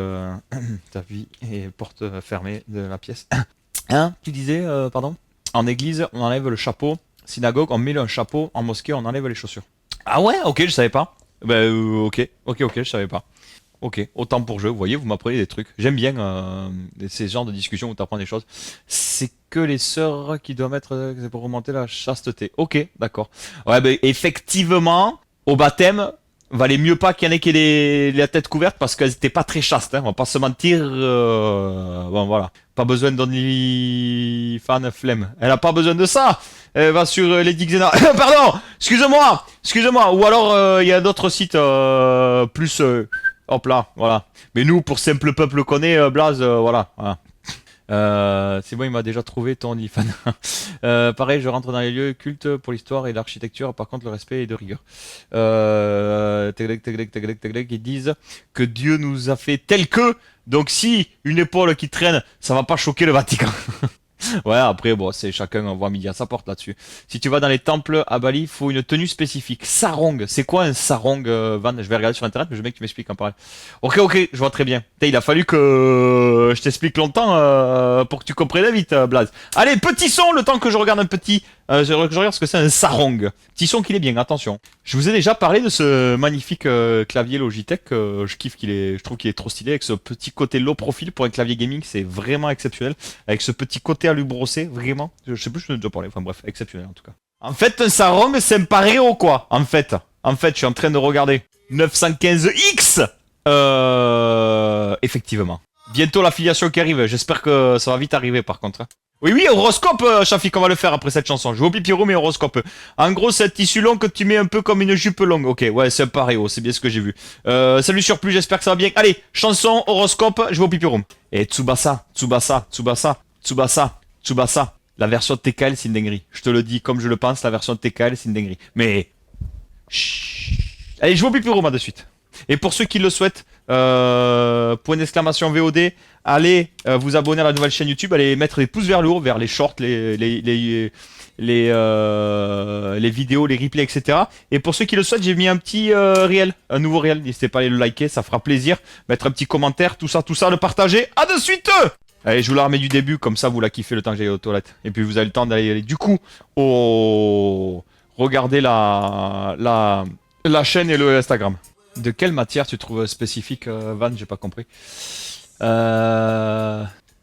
A: ta vie et porte fermée de la pièce. Hein, tu disais, pardon? En église, on enlève le chapeau. Synagogue, on met un chapeau. En mosquée, on enlève les chaussures. Ah ouais, ok, je savais pas. Ben, ok, je savais pas. Ok, autant pour jeu, vous voyez, vous m'apprenez des trucs. J'aime bien ces genres de discussions où tu apprends des choses. C'est que les sœurs qui doivent mettre, c'est pour remonter la chasteté. Ok, d'accord. Ouais, ben effectivement, au baptême, valait mieux pas qu'il y en ait qui aient la tête couverte parce qu'elles étaient pas très chastes, hein, on va pas se mentir. Bon, voilà. Pas besoin d'OnlyFans flemme. Elle a pas besoin de ça. Elle va sur Lady Xena. Pardon, excusez-moi. Ou alors il y a d'autres sites plus. Hop là, voilà. Mais nous, pour simple peuple connaît, Blaze, voilà. C'est bon, il m'a déjà trouvé ton OnlyFans. Pareil, je rentre dans les lieux cultes pour l'histoire et l'architecture. Par contre, le respect est de rigueur. Ils disent que Dieu nous a fait tel que. Donc, si une épaule qui traîne, ça va pas choquer le Vatican. Ouais, après, bon, c'est chacun voit midi à sa porte là-dessus. Si tu vas dans les temples à Bali, il faut une tenue spécifique. Sarong, c'est quoi un sarong, Van? Je vais regarder sur internet, mais je veux bien que tu m'expliques en parler. Ok, je vois très bien. Putain, il a fallu que je t'explique longtemps pour que tu comprennes vite, Blaze. Allez, petit son, le temps que je regarde un petit. Je regarde ce que c'est un sarong. Petit son qu'il est bien, attention. Je vous ai déjà parlé de ce magnifique clavier Logitech. Je kiffe je trouve qu'il est trop stylé avec ce petit côté low profile pour un clavier gaming, c'est vraiment exceptionnel. Avec ce petit côté à lui brosser, vraiment. Je sais plus, je n'ai déjà parlé. Enfin bref, exceptionnel en tout cas. En fait, un sarong, c'est un pareo quoi. En fait, je suis en train de regarder 915X. Effectivement. Bientôt l'affiliation qui arrive. J'espère que ça va vite arriver par contre, hein. Oui, horoscope, Shafik, on va le faire après cette chanson. Je vais au pipiro, mais horoscope. En gros, c'est un tissu long que tu mets un peu comme une jupe longue. Ok, ouais, c'est un paréo, c'est bien ce que j'ai vu. Salut Surplus, j'espère que ça va bien. Allez, chanson, horoscope, je vais au pipiro. Et Tsubasa. La version de TKL, c'est une dinguerie. Je te le dis comme je le pense, la version de TKL, c'est une dinguerie. Mais... Chut. Allez, je vais au pipiro, moi, de suite. Et pour ceux qui le souhaitent, point d'exclamation VOD. Allez vous abonner à la nouvelle chaîne YouTube. Allez mettre des pouces vers le haut, vers les shorts, les vidéos, les replays, etc. Et pour ceux qui le souhaitent, j'ai mis un petit réel, un nouveau réel. N'hésitez pas à aller le liker, ça fera plaisir. Mettre un petit commentaire, tout ça, le partager. À de suite. Allez, je vous la remets du début, comme ça vous la kiffez le temps que j'aille aux toilettes. Et puis vous avez le temps d'aller du coup regarder la chaîne et le Instagram. De quelle matière tu trouves spécifique, Van? J'ai pas compris.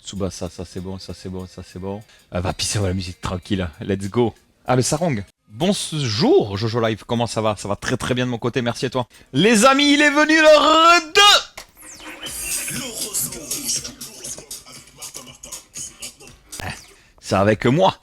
A: Tsubasa, ça c'est bon, ça c'est bon, ça c'est bon. Va pisser la musique tranquille, let's go. Ah, le sarong. Bonjour Jojo Live, comment ça va? Ça va très très bien de mon côté, merci à toi. Les amis, il est venu l'heure de... C'est avec moi,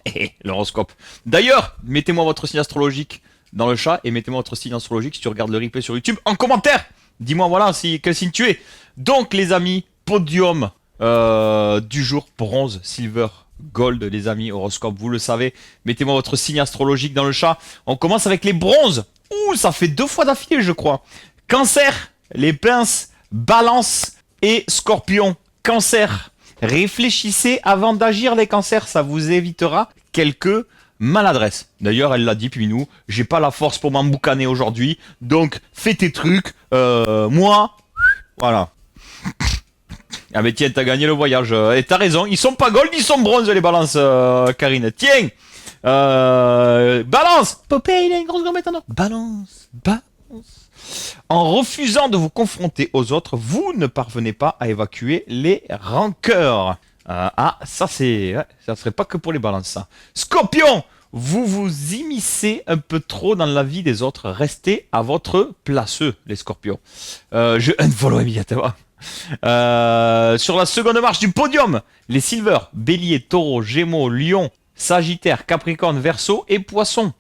A: l'horoscope. D'ailleurs, mettez-moi votre signe astrologique dans le chat et mettez-moi votre signe astrologique si tu regardes le replay sur YouTube en commentaire. Dis-moi voilà quel signe tu es. Donc les amis, podium du jour, bronze, silver, gold, les amis, horoscope, vous le savez. Mettez-moi votre signe astrologique dans le chat. On commence avec les bronzes. Ouh, ça fait 2 fois d'affilée, je crois. Cancer, les pinces, balance et scorpion. Cancer, réfléchissez avant d'agir les cancers, ça vous évitera quelques maladresses. D'ailleurs, elle l'a dit, puis nous, j'ai pas la force pour m'emboucaner aujourd'hui, donc fais tes trucs, moi, voilà. Ah mais tiens, t'as gagné le voyage. Et t'as raison, ils sont pas gold, ils sont bronze les balances, Karine. Tiens, balance. Popeye, il a une grosse gommette en or. Balance. En refusant de vous confronter aux autres, vous ne parvenez pas à évacuer les rancœurs. Ça c'est, ça serait pas que pour les balances ça. Scorpion, vous vous immiscez un peu trop dans la vie des autres. Restez à votre place, les scorpions. Je unfollow immédiatement. Sur la seconde marche du podium, les silver, bélier, taureau, gémeaux, lion, sagittaire, capricorne, verseau et poisson.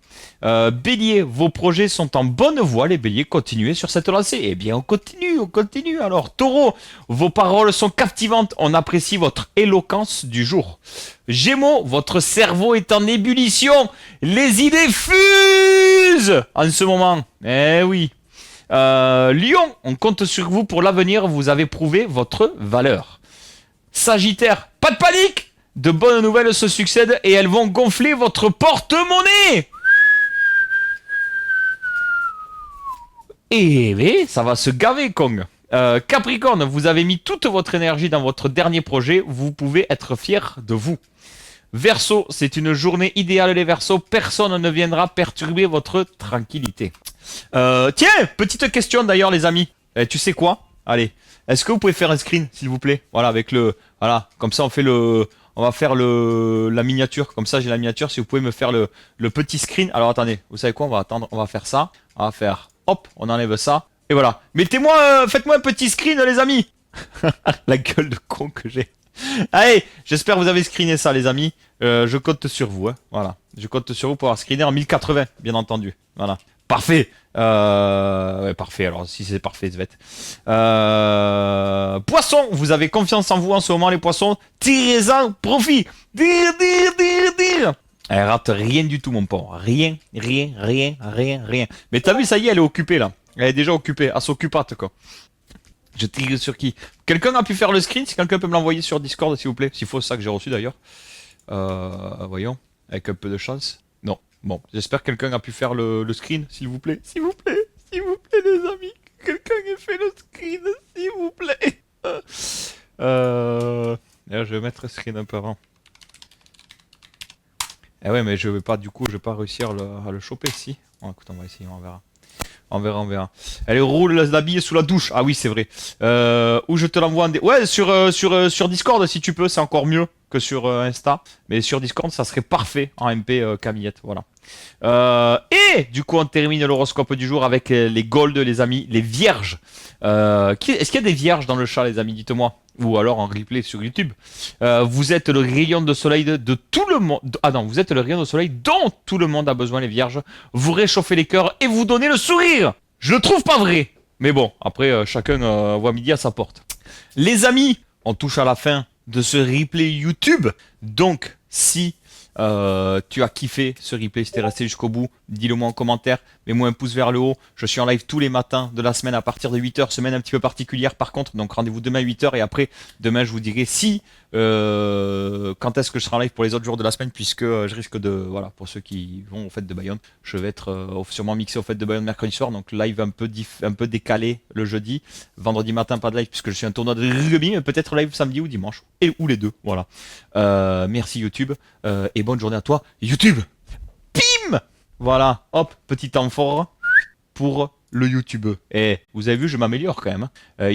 A: Bélier, vos projets sont en bonne voie, les béliers, continuez sur cette lancée. Eh bien, on continue. Alors, taureau, vos paroles sont captivantes, on apprécie votre éloquence du jour. Gémeaux, votre cerveau est en ébullition, les idées fusent en ce moment. Eh oui. Lion, on compte sur vous pour l'avenir, vous avez prouvé votre valeur. Sagittaire, pas de panique, de bonnes nouvelles se succèdent et elles vont gonfler votre porte-monnaie. Eh bien, ça va se gaver, Kong. Capricorne, vous avez mis toute votre énergie dans votre dernier projet, vous pouvez être fier de vous. Verseau, c'est une journée idéale les Verseaux, personne ne viendra perturber votre tranquillité. Tiens, petite question d'ailleurs les amis. Tu sais quoi? Allez, est-ce que vous pouvez faire un screen s'il vous plaît? Voilà, avec le... Voilà, comme ça on va faire la miniature. Comme ça j'ai la miniature, si vous pouvez me faire le petit screen. Alors attendez, vous savez quoi? On va attendre, on va faire ça. On va faire... Hop, on enlève ça. Et voilà. Mettez-moi, faites-moi un petit screen les amis. La gueule de con que j'ai. Allez, j'espère que vous avez screené ça les amis. Je compte sur vous, hein. Voilà. Je compte sur vous pour avoir screené en 1080, bien entendu. Voilà. Parfait. Ouais, parfait. Alors, si c'est parfait, Svet. Poissons, vous avez confiance en vous en ce moment, les poissons. Tirez-en profit. Dire. Elle rate rien du tout, mon pont. Rien. Mais t'as vu, ça y est, elle est occupée, là. Elle est déjà occupée. Elle s'occupate, quoi. Je tire sur qui? Quelqu'un a pu faire le screen? Si quelqu'un peut me l'envoyer sur Discord, s'il vous plaît. S'il faut, ça que j'ai reçu, d'ailleurs. Voyons. Avec un peu de chance. Non. Bon, j'espère que quelqu'un a pu faire le screen, s'il vous plaît. S'il vous plaît, les amis. Que quelqu'un ait fait le screen, s'il vous plaît. D'ailleurs, je vais mettre le screen un peu avant. Eh ouais, mais je vais pas réussir à le choper, si. Bon, écoute, on va essayer, on verra. On verra. Elle roule l'habiller sous la douche. Ah oui, c'est vrai. Où je te l'envoie en... Ouais, sur Discord, si tu peux, c'est encore mieux que sur Insta. Mais sur Discord, ça serait parfait en MP Camillette. Voilà. Et du coup, on termine l'horoscope du jour avec les golds, les amis, les vierges. Est-ce qu'il y a des vierges dans le chat, les amis? Dites-moi. Ou alors en replay sur YouTube. Vous êtes le rayon de soleil de tout le monde. Ah non, vous êtes le rayon de soleil dont tout le monde a besoin, les vierges. Vous réchauffez les cœurs et vous donnez le sourire. Je le trouve pas vrai. Mais bon, après, chacun voit midi à sa porte. Les amis, on touche à la fin de ce replay YouTube. Donc, si tu as kiffé ce replay, si t'es resté jusqu'au bout, dis-le moi en commentaire, mets-moi un pouce vers le haut. Je suis en live tous les matins de la semaine à partir de 8h, semaine un petit peu particulière par contre. Donc rendez-vous demain à 8h et après, demain je vous dirai si, quand est-ce que je serai en live pour les autres jours de la semaine puisque je risque de, voilà, pour ceux qui vont aux fêtes de Bayonne, je vais être sûrement mixé aux fêtes de Bayonne mercredi soir. Donc live un peu décalé le jeudi. Vendredi matin pas de live puisque je suis un tournoi de rugby, mais peut-être live samedi ou dimanche. Ou les deux, voilà. Merci YouTube et bonne journée à toi YouTube. Pim. Voilà, hop, petit temps fort pour le YouTube. Et vous avez vu, je m'améliore quand même.